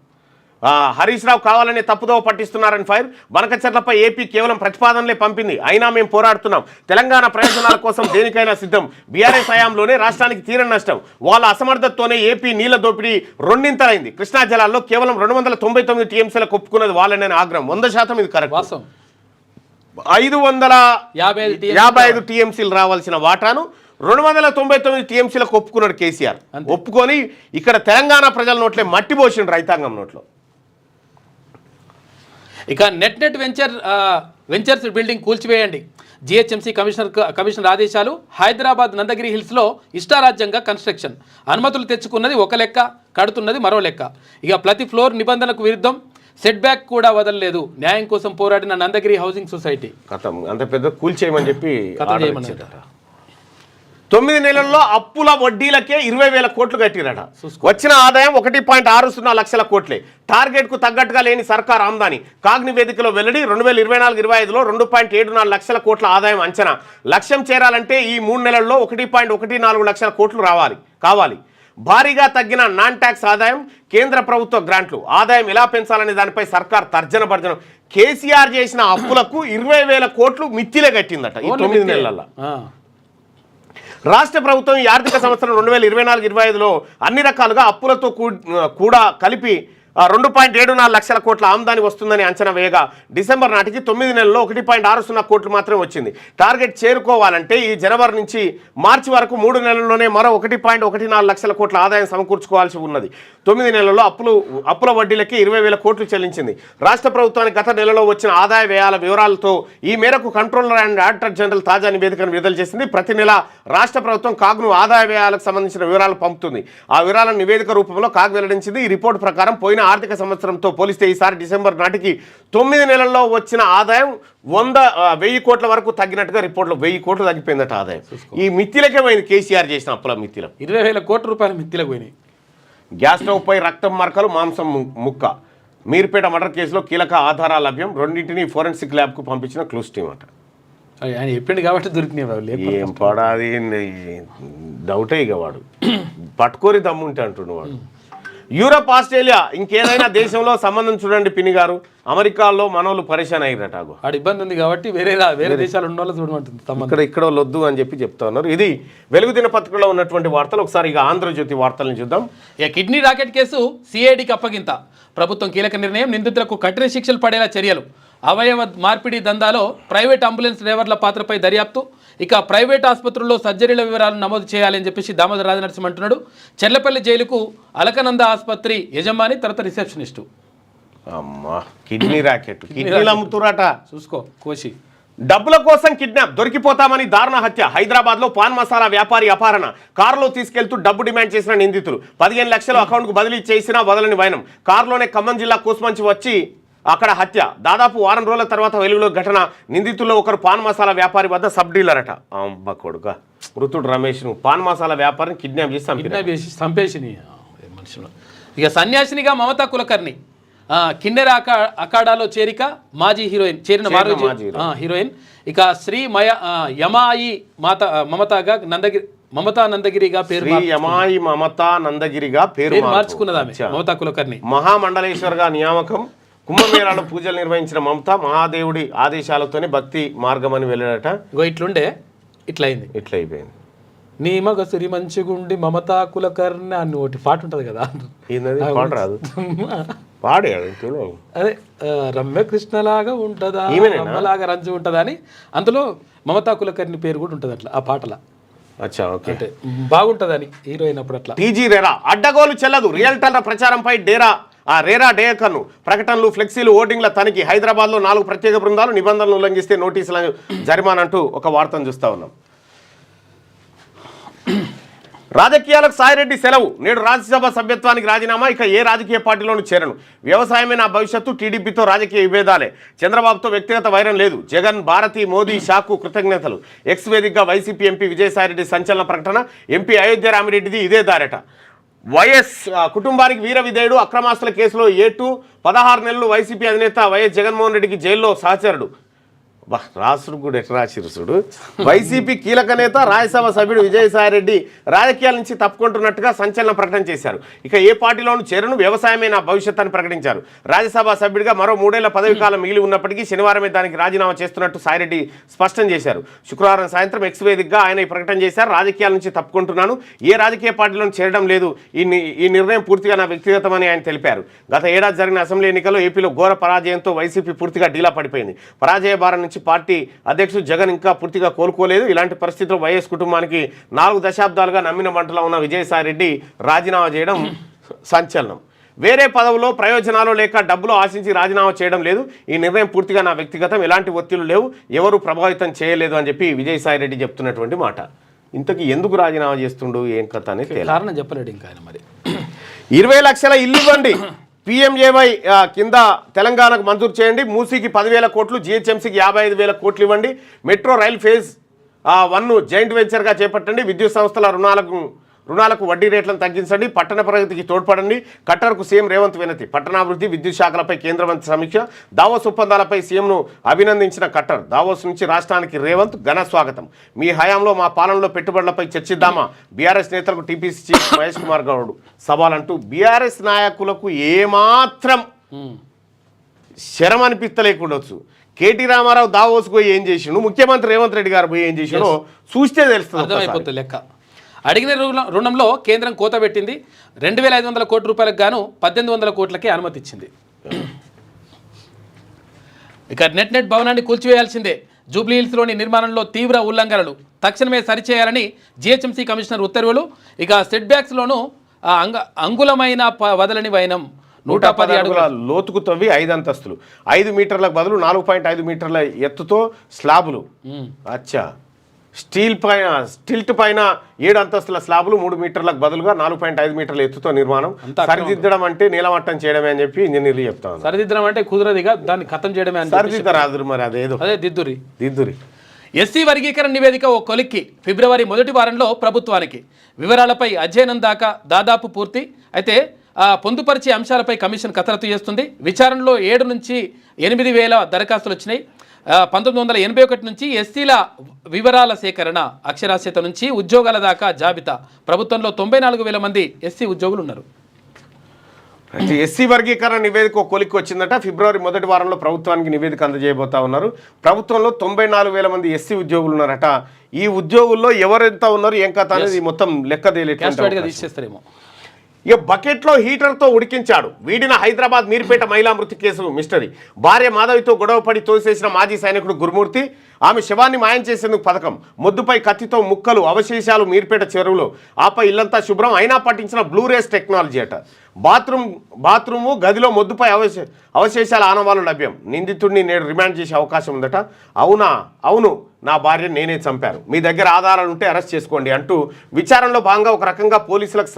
Speaker 1: హరీష్ రావు కావాలనే తప్పుదోవ పట్టిస్తున్నారని ఫైర్. బనకచెర్లపై ఏపీ కేవలం ప్రతిపాదనలే పంపింది, అయినా మేము పోరాడుతున్నాం. తెలంగాణ ప్రయోజనాల కోసం దేనికైనా సిద్ధం. బీఆర్ఎస్ హయాంలోనే రాష్ట్రానికి తీరని నష్టం. వాళ్ళ అసమర్థతతోనే ఏపీ నీళ్ల దోపిడీ రెండింతలైంది. కృష్ణా జలాల్లో కేవలం 299 టీఎంసీలకు ఒప్పుకున్నది వాళ్ళని ఆగ్రహం. 100% ఇది కరెక్ట్. 555 టీఎంసీలు రావాల్సిన వాటాను 299 టీఎంసీలకు ఒప్పుకున్నాడు కేసీఆర్. ఒప్పుకొని ఇక్కడ తెలంగాణ ప్రజల నోట్లే మట్టి పోసిండు, రైతాంగం నోట్లో.
Speaker 2: ఇక నెట్ వెంచర్స్ బిల్డింగ్ కూల్చివేయండి. జిహెచ్ఎంసీ కమిషనర్ ఆదేశాలు. హైదరాబాద్ నందగిరి హిల్స్లో ఇష్టారాజ్యంగా కన్స్ట్రక్షన్. అనుమతులు తెచ్చుకున్నది ఒక లెక్క, కడుతున్నది మరో లెక్క. ఇక ప్రతి ఫ్లోర్ నిబంధనలకు విరుద్ధం. సెట్ బ్యాక్ కూడా వదలలేదు. న్యాయం కోసం పోరాడిన నందగిరి హౌసింగ్ సొసైటీ.
Speaker 1: అంత పెద్ద కూల్చేయమని చెప్పి 9 నెలల్లో అప్పుల వడ్డీలకే 20,000 కోట్లు కట్టిరట. వచ్చిన ఆదాయం 1.60 లక్షల కోట్లే. టార్గెట్ కు తగ్గట్టుగా లేని సర్కార్ ఆమ్దాని. కాగ్ నివేదికలో వెల్లడి. 2024-25లో 2.74 లక్షల కోట్ల ఆదాయం అంచనా. లక్ష్యం చేరాలంటే ఈ 3 నెలల్లో 1.14 లక్షల కోట్లు కావాలి. భారీగా తగ్గిన నాన్ ట్యాక్స్ ఆదాయం, కేంద్ర ప్రభుత్వ గ్రాంట్లు. ఆదాయం ఎలా పెంచాలనే దానిపై సర్కార్ తర్జన భర్జన. కేసీఆర్ చేసిన అప్పులకు 20,000 కోట్లు మిత్తిలే కట్టిందట ఈ 9 నెలల్లో. రాష్ట్ర ప్రభుత్వం ఈ ఆర్థిక సంవత్సరం 2024-25లో అన్ని రకాలుగా అప్పులతో కూడా కలిపి 2.74 లక్షల కోట్ల ఆమ్దాని వస్తుందని అంచనా వేయగా డిసెంబర్ నాటికి 9 నెలల్లో 1.60 కోట్లు మాత్రమే వచ్చింది. టార్గెట్ చేరుకోవాలంటే ఈ జనవరి నుంచి మార్చి వరకు 3 నెలల్లోనే మరో 1.14 లక్షల కోట్ల ఆదాయం సమకూర్చుకోవాల్సి ఉన్నది. 9 నెలల్లో అప్పుల వడ్డీలకి 20,000 కోట్లు చెల్లించింది. రాష్ట్ర ప్రభుత్వానికి గత నెలలో వచ్చిన ఆదాయ వ్యయాల వివరాలతో ఈ మేరకు కంట్రోలర్ అండ్ ఆడిటర్ జనరల్ తాజా నివేదికను విడుదల చేసింది. ప్రతి నెల రాష్ట్ర ప్రభుత్వం కాగ్ను ఆదాయ వ్యయాలకు సంబంధించిన వివరాలు పంపుతుంది. ఆ వివరాలను నివేదిక రూపంలో కాగ్ వెల్లడించింది. ఈ రిపోర్టు ప్రకారం పోయిన ఆర్థిక సంవత్సరంతో పోలిస్తే ఈసారి డిసెంబర్ నాటికి 9 నెలల్లో వచ్చిన ఆదాయం 1,000 కోట్ల వరకు తగ్గినట్టుగా రిపోర్ట్లో 1000 కోట్లు తగ్గిపోయిందట ఆదాయం. ఈ మిత్తిలకే పోయింది కేసీఆర్ చేసిన అప్పుల మిత్తిలో
Speaker 2: 20,000 కోట్ల రూపాయల మిత్తిలకు పోయినాయి.
Speaker 1: గ్యాస్ స్టవ్పై రక్తం మరకలు, మాంసం ముక్క. మీర్పేట మర్డర్ కేసులో కీలక ఆధారాల లభ్యం. రెండింటినీ ఫోరెన్సిక్ ల్యాబ్కు పంపించిన క్లూస్ టీమ్ అట.
Speaker 2: ఆయన చెప్పిండు కాబట్టి దొరికినాయి.
Speaker 1: ఏం పడాది డౌటే ఇక వాడు పట్టుకోరి దమ్ముంటే అంటుండు వాడు. యూరప్, ఆస్ట్రేలియా ఇంకేదైనా దేశంలో సంబంధం చూడండి పిన్ని గారు. అమెరికాలో మనోళ్ళు పరిశాన్ అయ్యారట.
Speaker 2: ఆడ ఇబ్బంది ఉంది కాబట్టి వేరే దేశాలు ఉన్న వాళ్ళు చూడమంటుంది.
Speaker 1: ఇక్కడ వద్దు అని చెప్తా ఉన్నారు. ఇది వెలుగు దినపత్రికలో ఉన్నటువంటి వార్తలు. ఒకసారి ఇక ఆంధ్రజ్యోతి వార్తలను చూద్దాం.
Speaker 2: ఇక కిడ్నీ రాకెట్ కేసు సిఐడికి అప్పగింత. ప్రభుత్వం కీలక నిర్ణయం. నిందితులకు కఠిన శిక్షలు పడేలా చర్యలు. అవయవ మార్పిడి దందాలో ప్రైవేట్ అంబులెన్స్ డ్రైవర్ల పాత్రపై దర్యాప్తు. ఇక ప్రైవేట్ ఆసుపత్రుల్లో సర్జరీల వివరాలు నమోదు చేయాలని చెప్పేసి దామోదర రాజనరసింహ అంటున్నాడు. చెర్లపల్లి జైలుకు అలకనంద ఆసుపత్రి యజమాని, తర్వాత రిసెప్షనిస్టు.
Speaker 1: అమ్మా, కిడ్నీ రాకెట్, కిడ్నీలు అమ్ముతురాట.
Speaker 2: చూసుకో కోసి.
Speaker 1: డబ్బుల కోసం కిడ్నాప్, దొరికిపోతామని దారుణ హత్య. హైదరాబాద్లో పాన్ మసాలా వ్యాపారి అపహరణ. కారులో తీసుకెళ్తూ డబ్బు డిమాండ్ చేసిన నిందితులు. 15 లక్షలు అకౌంట్కు బదిలీ చేసినా వదలని వైనం. కారులోనే ఖమ్మం జిల్లా కూసుమంచి వచ్చి అక్కడ హత్య. దాదాపు వారం రోజుల తర్వాత వెలుగులో ఘటన. నిందితుల్లో ఒకరు పాన్ మసాలా వ్యాపారి వద్ద సబ్ డీలర్ అట. అమ్మ కొడుక, మృతుడు రమేష్ను పాన్ మసాలా వ్యాపారిని కిడ్నాప్ చేసి చంపేసి
Speaker 2: మనుషులు. ఇక సన్యాసినిగా మమతా కులకర్ణి కిన్నెర అఖాడాలో చేరిక. మాజీ హీరోయిన్ చేరిన హీరోయిన్. ఇక శ్రీ యమాయి మమతాగా మమతా నందగిరిగా పేరు
Speaker 1: యమాయి మమతా నందగిరిగా పేరు
Speaker 2: మార్చుకున్నదామె మమతా కులకర్ణి.
Speaker 1: మహామండలేశ్వర్గా నియామకం. కుంభమేళాలో పూజలు నిర్వహించిన మమత మహాదేవుడి ఆదేశాలతోనే భక్తి మార్గం అని వెళ్ళాడట.
Speaker 2: ఇట్లుండే ఇట్లా
Speaker 1: అయిపోయింది.
Speaker 2: నీ మగ సిరి మంచిగుండి మమతా కులకర్ణి అని ఒకటి పాట ఉంటుంది కదా,
Speaker 1: పాట రాదు పాడాడు.
Speaker 2: అదే రమ్యకృష్ణలాగా ఉంటుందా, రమ్మలాగా రంజు ఉంటుందా అని అందులో మమతా కులకర్ణి పేరు కూడా ఉంటుంది అట్లా ఆ పాటల. అంటే బాగుంటుందని హీరోయిన్ అప్పుడు అట్లా.
Speaker 1: టీజీ రేరా అడ్డగోలు చెల్లదు. రియల్టర్ల ప్రచారంపై రేరా డేకన్ను. ప్రకటనలు, ఫ్లెక్సీలు, ఓటింగ్ల తనిఖీ. హైదరాబాద్లో 4 ప్రత్యేక బృందాలు. నిబంధనలు ఉల్లంఘిస్తే నోటీసుల జరిమానంటూ ఒక వార్తను చూస్తా ఉన్నాం. రాజకీయాలకు సాయిరెడ్డి సెలవు. నేడు రాజ్యసభ సభ్యత్వానికి రాజీనామా. ఇక ఏ రాజకీయ పార్టీలోనూ చేరను. వ్యవసాయమే నా భవిష్యత్తు. టీడీపీతో రాజకీయ విభేదాలే. చంద్రబాబుతో వ్యక్తిగత వైరం లేదు. జగన్, భారతి, మోదీ, షాకు కృతజ్ఞతలు. ఎక్స్ వేదికగా వైసీపీ ఎంపీ విజయసాయిరెడ్డి సంచలన ప్రకటన. ఎంపీ అయోధ్య రామిరెడ్డిది ఇదే దారట. వైఎస్ కుటుంబానికి వీర విధేయుడు. అక్రమాస్తుల కేసులో 16 నెలలు వైసీపీ అధినేత వైఎస్ జగన్మోహన్ రెడ్డికి జైల్లో సహచరుడు. రాసుడు కూడా ఎట్లా రాసిరుసుడు. వైసీపీ కీలక నేత, రాజ్యసభ సభ్యుడు విజయసాయిరెడ్డి రాజకీయాల నుంచి తప్పుకుంటున్నట్టుగా సంచలన ప్రకటన చేశారు. ఇక ఏ పార్టీలోనూ చేరను. వ్యవసాయమే నా భవిష్యత్ అని ప్రకటించారు. రాజ్యసభ సభ్యుడిగా మరో 3 ఏళ్ల పదవి కాలం మిగిలి ఉన్నప్పటికీ శనివారమే దానికి రాజీనామా చేస్తున్నట్టు సాయిరెడ్డి స్పష్టం చేశారు. శుక్రవారం సాయంత్రం ఎక్స్ వేదికగా ఆయన ఈ ప్రకటన చేశారు. రాజకీయాల నుంచి తప్పుకుంటున్నాను. ఏ రాజకీయ పార్టీలోనూ చేరడం లేదు. ఈ నిర్ణయం పూర్తిగా నా వ్యక్తిగతమని ఆయన తెలిపారు. గత ఏడాది జరిగిన అసెంబ్లీ ఎన్నికల్లో ఏపీలో ఘోర పరాజయంతో వైసీపీ పూర్తిగా డీలా పడిపోయింది. పరాజయ భారం నుంచి పార్టీ అధ్యక్షుడు జగన్ ఇంకా పూర్తిగా కోలుకోలేదు. ఇలాంటి పరిస్థితుల్లో వైఎస్ కుటుంబానికి 4 దశాబ్దాలుగా నమ్మిన వంటలో ఉన్న విజయసాయిరెడ్డి రాజీనామా చేయడం సంచలనం. వేరే పదవులో ప్రయోజనాలు లేక డబ్బులు ఆశించి రాజీనామా చేయడం లేదు. ఈ నిర్ణయం పూర్తిగా నా వ్యక్తిగతం. ఎలాంటి ఒత్తిళ్లు లేవు. ఎవరు ప్రభావితం చేయలేదు అని చెప్పి విజయసాయిరెడ్డి చెప్తున్నటువంటి మాట. ఇంతకీ ఎందుకు రాజీనామా చేస్తుండు, ఏం కథ అనేది
Speaker 2: కారణం చెప్పలేడు ఇంకా ఆయన. మరి
Speaker 1: 20 లక్షల ఇల్లు ఇవ్వండి. PMJY కింద తెలంగాణకు మంజూరు చేయండి. మూసీకి 10,000 కోట్లు, GHMCకి 55,000 కోట్లు ఇవ్వండి. మెట్రో రైల్ ఫేజ్ 1 జాయింట్ వెంచర్గా చేపట్టండి. విద్యుత్ సంస్థల రుణాలకు వడ్డీ రేట్లను తగ్గించండి. పట్టణ ప్రగతికి తోడ్పడండి. ఖట్టర్కు సీఎం రేవంత్ వినతి. పట్టణాభివృద్ధి, విద్యుత్ శాఖలపై కేంద్ర మంత్రి సమీక్ష. దావోస్ ఒప్పందాలపై సీఎంను అభినందించిన ఖట్టర్. దావోస్ నుంచి రాష్ట్రానికి రేవంత్ ఘన స్వాగతం. మీ హయాంలో మా పాలనలో పెట్టుబడులపై చర్చిద్దామా. బీఆర్ఎస్ నేతలకు టీపీసీ చీఫ్ మహేష్ కుమార్ గౌడ్ సవాలంటూ బీఆర్ఎస్ నాయకులకు ఏమాత్రం శరం అనిపిస్తలేకుండొచ్చు. కేటీ రామారావు దావోస్ పోయి ఏం చేసిండు, ముఖ్యమంత్రి రేవంత్ రెడ్డి గారు పోయి ఏం చేసిండో చూస్తే తెలుస్తుంది
Speaker 2: లెక్క. అడిగిన రుణంలో కేంద్రం కోత పెట్టింది. 2,500 కోట్ల రూపాయలకు గాను 1,800 కోట్లకే అనుమతి ఇచ్చింది. ఇక నెట్ భవనాన్ని కూల్చివేయాల్సిందే. జూబ్లీహిల్స్లోని నిర్మాణంలో తీవ్ర ఉల్లంఘనలు తక్షణమే సరిచేయాలని జిహెచ్ఎంసీ కమిషనర్ ఉత్తర్వులు. ఇక సెట్ బ్యాక్స్లోనూ అంగుళమైన వదలని వైనం 110 అడుగుల
Speaker 1: లోతుకు తవ్వి 5 అంతస్తులు 5 మీటర్లకు బదులు 4.5 మీటర్ల ఎత్తుతో స్లాబులు. అచ్చా, స్టిల్ట్ పైన 7 అంతస్తుల స్లాబులు 3 మీటర్లకు బదులుగా 4.5 మీటర్ల ఎత్తుతో నిర్మాణం. సరిదిద్దడం అంటే నీలమట్టం చేయడమే అని చెప్పి ఇంజనీర్లు చెప్తాను.
Speaker 2: సరిదిద్దడం అంటే కుదరదిగా దాన్ని ఖతం చేయడమే.
Speaker 1: సరిదిద్దరాదు మరి, అదేదో
Speaker 2: అదే దిద్దురి. ఎస్సీ వర్గీకరణ నివేదిక ఓ కొలిక్కి. ఫిబ్రవరి మొదటి వారంలో ప్రభుత్వానికి. వివరాలపై అధ్యయనం దాదాపు పూర్తి. అయితే పొందుపరిచే అంశాలపై కమిషన్ కసరత్తు చేస్తుంది. విచారణలో 7 నుంచి 8,000 దరఖాస్తులు వచ్చినాయి. 1981 నుంచి ఎస్సీల వివరాల సేకరణ, అక్షరాస్యత నుంచి ఉద్యోగాల దాకా జాబితా. ప్రభుత్వంలో 94,000 మంది ఎస్సీ ఉద్యోగులు ఉన్నారు.
Speaker 1: ఎస్సీ వర్గీకరణ నివేదిక కొలిక్కి వచ్చిందట. ఫిబ్రవరి మొదటి వారంలో ప్రభుత్వానికి నివేదిక అందజేయబోతా ఉన్నారు. ప్రభుత్వంలో 94,000 మంది ఎస్సీ ఉద్యోగులు ఉన్నారట. ఈ ఉద్యోగుల్లో ఎవరెంత ఉన్నారు, ఏం కథ అనేది మొత్తం లెక్క
Speaker 2: తీసేస్తారేమో.
Speaker 1: ఇక బకెట్లో హీటర్తో ఉడికించాడు. వీడిన హైదరాబాద్ మీర్పేట మహిళా మృతి కేసు మిస్టరీ. భార్య మాధవితో గొడవపడి తోసేసిన మాజీ సైనికుడు గురుమూర్తి. ఆమె శవాన్ని మాయం చేసేందుకు పథకం. మొద్దుపై కత్తితో ముక్కలు, అవశేషాలు మీర్పేట చెరువులో. ఆపై ఇల్లంతా శుభ్రం. అయినా పట్టించిన బ్లూరేస్ టెక్నాలజీ అట. బాత్రూము గదిలో మొద్దుపై అవశేషాల ఆనవాళ్లు లభ్యం. నిందితుడిని నేడు రిమాండ్ చేసే అవకాశం ఉందట. అవును, నా భార్యను నేనే చంపాను, మీ దగ్గర ఆధారాలు ఉంటే అరెస్ట్ చేసుకోండి అంటూ విచారణలో భాగంగా ఒక రకంగా పోలీసులకు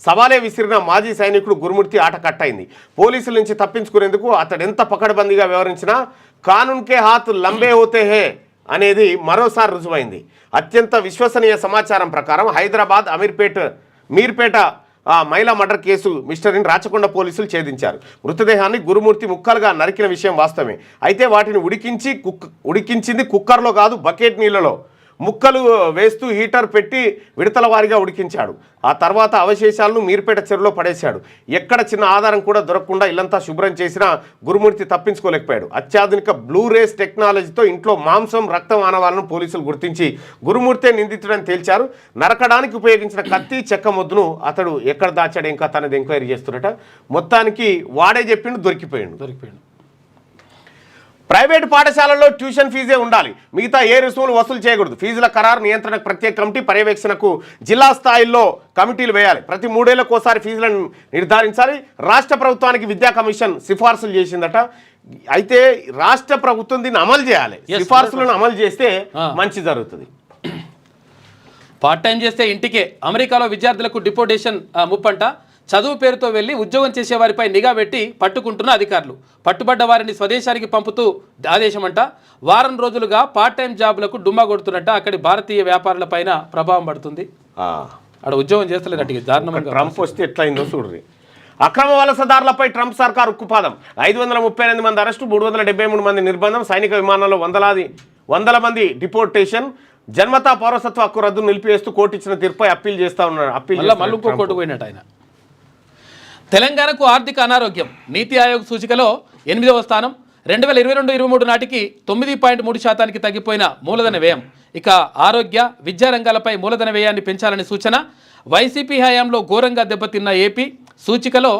Speaker 1: సవాలే విసిరిన మాజీ సైనికుడు గురుమూర్తి ఆట కట్టయింది. పోలీసుల నుంచి తప్పించుకునేందుకు అతడు ఎంత పకడ్బందీగా వ్యవహరించినా కానూన్కే హాత్ లంబే హోతే హే అనేది మరోసారి రుజువైంది. అత్యంత విశ్వసనీయ సమాచారం ప్రకారం హైదరాబాద్ మీర్పేట మహిళా మర్డర్ కేసు మిస్టరీని రాచకొండ పోలీసులు ఛేదించారు. మృతదేహాన్ని గురుమూర్తి ముక్కలుగా నరికిన విషయం వాస్తవమే. అయితే వాటిని ఉడికించింది కుక్కర్లో కాదు, బకెట్ నీళ్ళలో. ముక్కలు వేస్తూ హీటర్ పెట్టి విడతల వారీగా ఉడికించాడు. ఆ తర్వాత అవశేషాలను మీర్పేట చెరువులో పడేశాడు. ఎక్కడ చిన్న ఆధారం కూడా దొరకకుండా ఇల్లంతా శుభ్రం చేసిన గురుమూర్తి తప్పించుకోలేకపోయాడు. అత్యాధునిక బ్లూరేస్ టెక్నాలజీతో ఇంట్లో మాంసం, రక్తం ఆనవాళ్లను పోలీసులు గుర్తించి గురుమూర్తే నిందితుడని తేల్చారు. నరకడానికి ఉపయోగించిన కత్తి, చెక్క మొద్దును అతడు ఎక్కడ దాచాడు ఇంకా తనది ఎంక్వైరీ చేస్తున్నట. మొత్తానికి వాడే చెప్పిండు, దొరికిపోయాడు. ప్రైవేటు పాఠశాలల్లో ట్యూషన్ ఫీజే ఉండాలి, మిగతా ఏ రుసుములు వసూలు చేయకూడదు. ఫీజుల ఖరారు నియంత్రణకు ప్రత్యేక కమిటీ, పర్యవేక్షణకు జిల్లా స్థాయిలో కమిటీలు వేయాలి. ప్రతి 3 ఏళ్లకోసారి ఫీజులను నిర్ధారించాలి. రాష్ట్ర ప్రభుత్వానికి విద్యా కమిషన్ సిఫార్సులు చేసిందట. అయితే రాష్ట్ర ప్రభుత్వం దీన్ని అమలు చేయాలి. సిఫార్సులను అమలు చేస్తే మంచి జరుగుతుంది.
Speaker 2: పార్ట్ టైం చేస్తే ఇంటికే. అమెరికాలో విద్యార్థులకు డిపోటేషన్ ముప్పంట. చదువు పేరుతో వెళ్లి ఉద్యోగం చేసే వారిపై నిఘా పెట్టి పట్టుకుంటున్న అధికారులు. పట్టుబడ్డ వారిని స్వదేశానికి పంపుతూ ఆదేశమంట. వారం రోజులుగా పార్ట్ టైం జాబులకు డుమ్మా కొడుతున్నట్ట. అక్కడి భారతీయ వ్యాపారులపైన ప్రభావం పడుతుంది. అక్కడ ఉద్యోగం చేస్తలేనట్టు దారుణంగా.
Speaker 1: ట్రంప్ వస్తే ఎట్లయిందో చూడ్రి. అక్రమ వలసదారులపై ట్రంప్ సర్కార్ ఉక్కుపాదం. 538 మంది అరెస్టు, 373 మంది నిర్బంధం. సైనిక విమానాల్లో వందల మంది డిపోర్టేషన్. జన్మతా పౌరసత్వ హక్కు రద్దును నిలిపివేస్తూ కోర్టు ఇచ్చిన తీర్పుపై అప్పీల్ చేస్తా ఉన్నారు.
Speaker 2: మళ్ళీ ఇంకో కోర్టు పోయినట్టు ఆయన. తెలంగాణకు ఆర్థిక అనారోగ్యం. నీతి ఆయోగ్ సూచికలో 8వ స్థానం. 2022-23 నాటికి 9.3% తగ్గిపోయిన మూలధన వ్యయం. ఇక ఆరోగ్య, విద్యా రంగాలపై మూలధన వ్యయాన్ని పెంచాలని సూచన. వైసీపీ హయాంలో ఘోరంగా దెబ్బతిన్న ఏపీ సూచికలో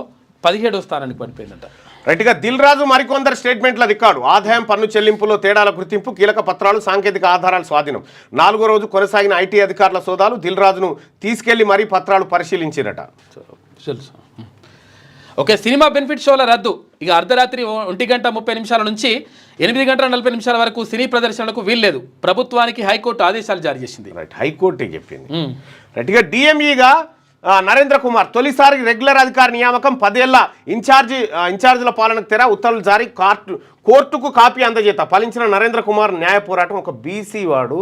Speaker 2: 17వ స్థానానికి పడిపోయిందంట.
Speaker 1: రైట్గా దిల్ రాజు మరికొందరు స్టేట్మెంట్ల రికార్డు. ఆదాయం పన్ను చెల్లింపులో తేడాల గుర్తింపు, కీలక పత్రాలు, సాంకేతిక ఆధారాల స్వాధీనం. 4వ రోజు కొనసాగిన ఐటీ అధికారుల సోదాలు. దిల్ రాజును తీసుకెళ్లి మరీ పత్రాలు పరిశీలించారట.
Speaker 2: ఓకే, సినిమా బెనిఫిట్ షోల రద్దు. ఇక అర్ధరాత్రి 1:30 నుంచి 8:40 వరకు సినీ ప్రదర్శనలకు వీల్లేదు. ప్రభుత్వానికి హైకోర్టు ఆదేశాలు జారీ చేసింది.
Speaker 1: రైట్, హైకోర్టే చెప్పింది. రైట్గా డిఎంఈగా నరేంద్ర కుమార్ తొలిసారి రెగ్యులర్ అధికారి నియామకం. 10 ఏళ్ల ఇన్ఛార్జీల పాలనకు తెర. ఉత్తర్వులు జారీ. కోర్టుకు కాపీ అందజేత. ఫలించిన నరేంద్ర కుమార్ న్యాయ పోరాటం. ఒక బీసీ వాడు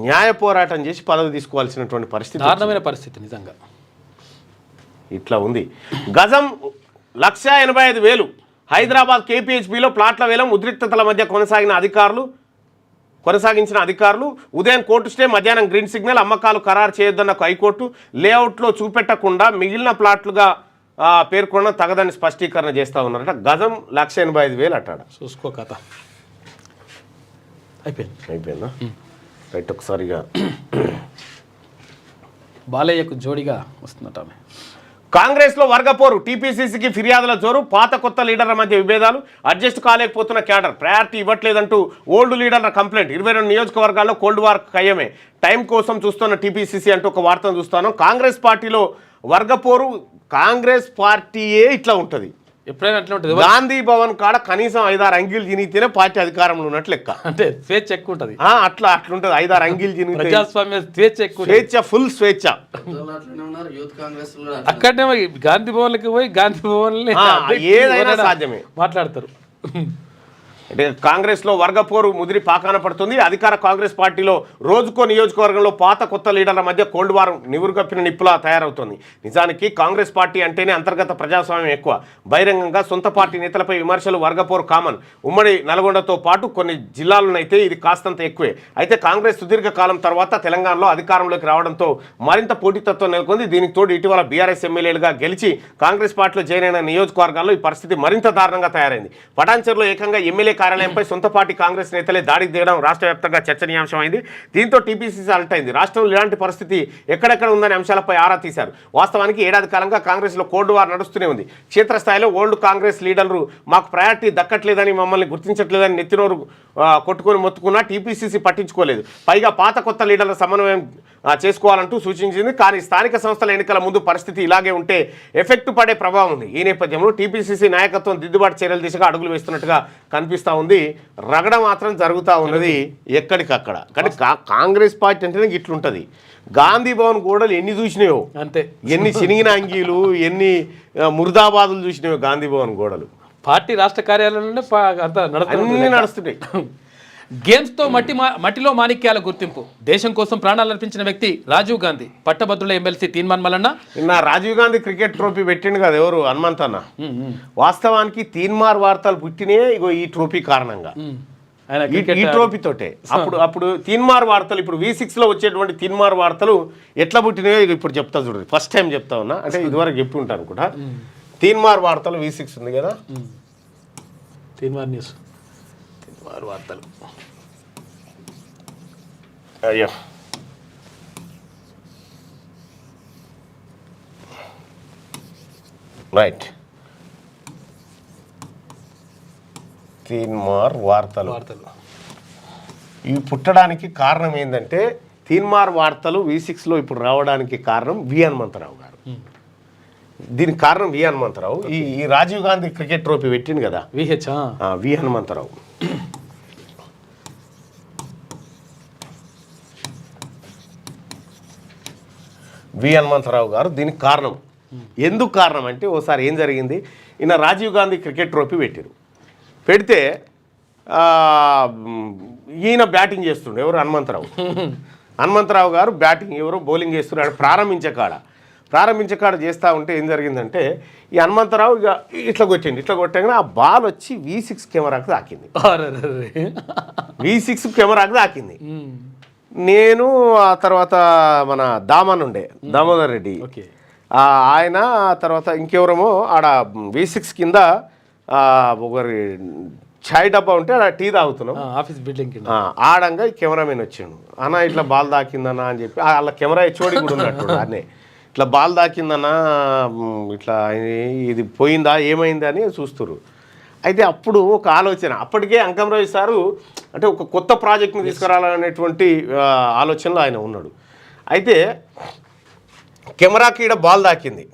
Speaker 1: న్యాయ పోరాటం చేసి పదవి తీసుకోవాల్సినటువంటి పరిస్థితి,
Speaker 2: దారుణమైన పరిస్థితి నిజంగా.
Speaker 1: ఇట్లా ఉంది. గజం 1,85,000. హైదరాబాద్ కేపీహెచ్బీలో ప్లాట్ల వేలం. ఉద్రిక్తతల మధ్య కొనసాగించిన అధికారులు. ఉదయం కోర్టు స్టే, మధ్యాహ్నం గ్రీన్ సిగ్నల్. అమ్మకాలు ఖరారు చేయొద్దన్న హైకోర్టు. లేఅవుట్లో చూపెట్టకుండా మిగిలిన ప్లాట్లుగా పేర్కొన్న తగదని స్పష్టీకరణ చేస్తూ ఉన్నారట. గజం 1,85,000 అట్టాడ.
Speaker 2: చూసుకో కథ
Speaker 1: అయిపోయిందా? రైట్, ఒకసారిగా
Speaker 2: బాలయ్యకు జోడిగా వస్తుందట ఆమె.
Speaker 1: కాంగ్రెస్లో వర్గపోరు, టీపీసీసీకి ఫిర్యాదుల జోరు, పాత కొత్త లీడర్ల మధ్య విభేదాలు, అడ్జస్ట్ కాలేకపోతున్న క్యాడర్, ప్రయారిటీ ఇవ్వట్లేదంటూ ఓల్డ్ లీడర్ల కంప్లైంట్, 22 నియోజకవర్గాల్లో కోల్డ్ వార్ ఖయ్యమే, టైం కోసం చూస్తున్న టీపీసీసీ అంటూ ఒక వార్తను చూస్తాను. కాంగ్రెస్ పార్టీలో వర్గపోరు, కాంగ్రెస్ పార్టీయే ఇట్లా ఉంటుంది.
Speaker 2: ఎప్పుడైనా అట్లా ఉంటుంది.
Speaker 1: గాంధీ భవన్ కాడ కనీసం 5-6 అంగీలు తినితేనే పార్టీ అధికారంలో ఉన్నట్లు లెక్క.
Speaker 2: అంటే స్వేచ్ఛ ఎక్కువ ఉంటుంది.
Speaker 1: అట్లుంటది. 5-6 అంగీలు తిని
Speaker 2: ప్రజాస్వామ్య స్వేచ్ఛ ఎక్కువ,
Speaker 1: స్వేచ్ఛ, ఫుల్ స్వేచ్ఛ.
Speaker 2: అక్కడనే గాంధీ భవన్లకి పోయి గాంధీ భవన్
Speaker 1: ఏదైనా సాధ్యమే
Speaker 2: మాట్లాడతారు.
Speaker 1: అంటే కాంగ్రెస్లో వర్గపోరు ముదిరి పాకాన పడుతుంది. అధికార కాంగ్రెస్ పార్టీలో రోజుకో నియోజకవర్గంలో పాత కొత్త లీడర్ల మధ్య కోల్డ్ వార్ నివురుగప్పిన నిప్పులా తయారవుతుంది. నిజానికి కాంగ్రెస్ పార్టీ అంటేనే అంతర్గత ప్రజాస్వామ్యం ఎక్కువ. బహిరంగంగా సొంత పార్టీ నేతలపై విమర్శలు వర్గపోరు కామన్. ఉమ్మడి నల్గొండతో పాటు కొన్ని జిల్లాల్లోనైతే ఇది కాస్తంత ఎక్కువే. అయితే కాంగ్రెస్ సుదీర్ఘ కాలం తర్వాత తెలంగాణలో అధికారంలోకి రావడంతో మరింత పోటీతత్వం నెలకొంది. దీనికి తోడు ఇటీవల బీఆర్ఎస్ ఎమ్మెల్యేలుగా గెలిచి కాంగ్రెస్ పార్టీలో జాయిన్ అయిన నియోజకవర్గాల్లో ఈ పరిస్థితి మరింత దారుణంగా తయారైంది. పటాన్చెరులో ఏకంగా ఎమ్మెల్యే కార్యాలయంపై సొంత పార్టీ కాంగ్రెస్ నేతలే దాడికి దిగడం రాష్ట్ర వ్యాప్తంగా చర్చనీయాంశమైంది. దీంతో టీపీసీసీ అలర్ట్ అయింది. రాష్ట్రంలో ఇలాంటి పరిస్థితి ఎక్కడెక్కడ ఉందనే అంశాలపై ఆరా తీశారు. వాస్తవానికి ఏడాది కాలంగా కాంగ్రెస్లో కోల్డ్ వార్ నడుస్తూనే ఉంది. క్షేత్రస్థాయిలో ఓల్డ్ కాంగ్రెస్ లీడర్లు మాకు ప్రయారిటీ దక్కట్లేదని, మమ్మల్ని గుర్తించట్లేదని నెత్తినోరు కొట్టుకొని మొత్తుకున్నా టీపీసీసీ పట్టించుకోలేదు. పైగా పాత కొత్త లీడర్ల సమన్వయం చేసుకోవాలంటూ సూచించింది. కానీ స్థానిక సంస్థల ఎన్నికల ముందు పరిస్థితి ఇలాగే ఉంటే ఎఫెక్ట్ పడే ప్రభావం ఉంది. ఈ నేపథ్యంలో టీపీసీసీ నాయకత్వం దిద్దుబాటు చర్యల దిశగా అడుగులు వేస్తున్నట్టుగా కనిపిస్తూ ఉంది. రగడ మాత్రం జరుగుతూ ఉన్నది ఎక్కడికక్కడ. కానీ కాంగ్రెస్ పార్టీ అంటేనే ఇట్లుంటుంది. గాంధీ భవన్ గోడలు ఎన్ని చూసినాయో అంతే, ఎన్ని చినిగిన అంగీలు, ఎన్ని ముర్దాబాదులు చూసినాయో గాంధీ భవన్ గోడలు.
Speaker 2: పార్టీ రాష్ట్ర కార్యాలయంలోనే
Speaker 1: అన్నీ నడుస్తున్నాయి.
Speaker 2: గేమ్స్తో మట్టిలో మాణిక్యాల గుర్తింపు, దేశం కోసం ప్రాణాలు అర్పించిన వ్యక్తి రాజీవ్ గాంధీ. పట్టభద్రుల ఎమ్మెల్సీ తీన్మాన్ మల్లన్న
Speaker 1: నిన్న రాజీవ్ గాంధీ క్రికెట్ ట్రోఫీ పెట్టిండు కదా ఎవరు, హనుమంత్ అన్న. వాస్తవానికి తీన్మార్ వార్తలు పుట్టినే ఇగో ఈ ట్రోఫీ కారణంగా, ఈ ట్రోఫీతోటే. అప్పుడు తీన్మార్ వార్తలు, ఇప్పుడు V6 లో వచ్చేటువంటి తీన్మార్ వార్తలు ఎట్లా పుట్టినాయో ఇప్పుడు చెప్తా చూడండి. ఫస్ట్ టైం చెప్తా ఉన్నా, అంటే ఇదివరకు చెప్పి ఉంటాను కూడా. తీన్మార్ వార్తలు V6 ఉంది కదా,
Speaker 2: తీన్మార్ న్యూస్, తీన్మార్ వార్తలు.
Speaker 1: అయ్యో రైట్, తీన్మార్ వార్తలు. ఇవి పుట్టడానికి కారణం ఏంటంటే, తీన్మార్ వార్తలు V6 లో ఇప్పుడు రావడానికి కారణం వి హనుమంతరావు గారు. దీనికి కారణం వి హనుమంతరావు. ఈ రాజీవ్ గాంధీ క్రికెట్ ట్రోఫీ పెట్టింది కదా, వి హనుమంతరావు. వి హనుమంతరావు గారు దీనికి కారణం. ఎందుకు కారణం అంటే, ఓసారి ఏం జరిగింది, ఈయన రాజీవ్ గాంధీ క్రికెట్ ట్రోఫీ పెట్టారు. పెడితే ఈయన బ్యాటింగ్ చేస్తుండే, ఎవరు, హనుమంతరావు గారు బ్యాటింగ్, ఎవరు బౌలింగ్ చేస్తున్నాడు. ప్రారంభించే కాడ చేస్తూ ఉంటే ఏం జరిగిందంటే, ఈ హనుమంతరావు ఇక ఇట్లా కొట్టగానే ఆ బాల్ వచ్చి V6 కెమెరాకు తాకింది. V6 కెమెరాకు తాకింది. నేను ఆ తర్వాత మన దామోదర్ రెడ్డి ఆయన, తర్వాత ఇంకెవరమో ఆడ V6 కింద ఒకరి ఛాయ్ డబ్బా ఉంటే ఆడ టీ తాగుతున్నాం,
Speaker 2: ఆఫీస్ బిల్డింగ్
Speaker 1: ఆడంగా ఈ కెమెరామెన్ వచ్చాడు. అన్న ఇట్లా బాల్ తాకిందన్నా అని చెప్పి, వాళ్ళ కెమెరా హెచ్ఓడి కూడా ఉన్నట్టు అనే, ఇట్లా బాల్ తాకిందన్నా, ఇట్లా ఇది పోయిందా ఏమైందా అని చూస్తున్నారు. అయితే అప్పుడు ఒక ఆలోచన, అప్పటికే అంకమరావు సారు అంటే ఒక కొత్త ప్రాజెక్ట్ని తీసుకురావాలనేటువంటి ఆలోచనలో ఆయన ఉన్నాడు. అయితే కెమెరాకి ఈడ బాల్ తాకింది.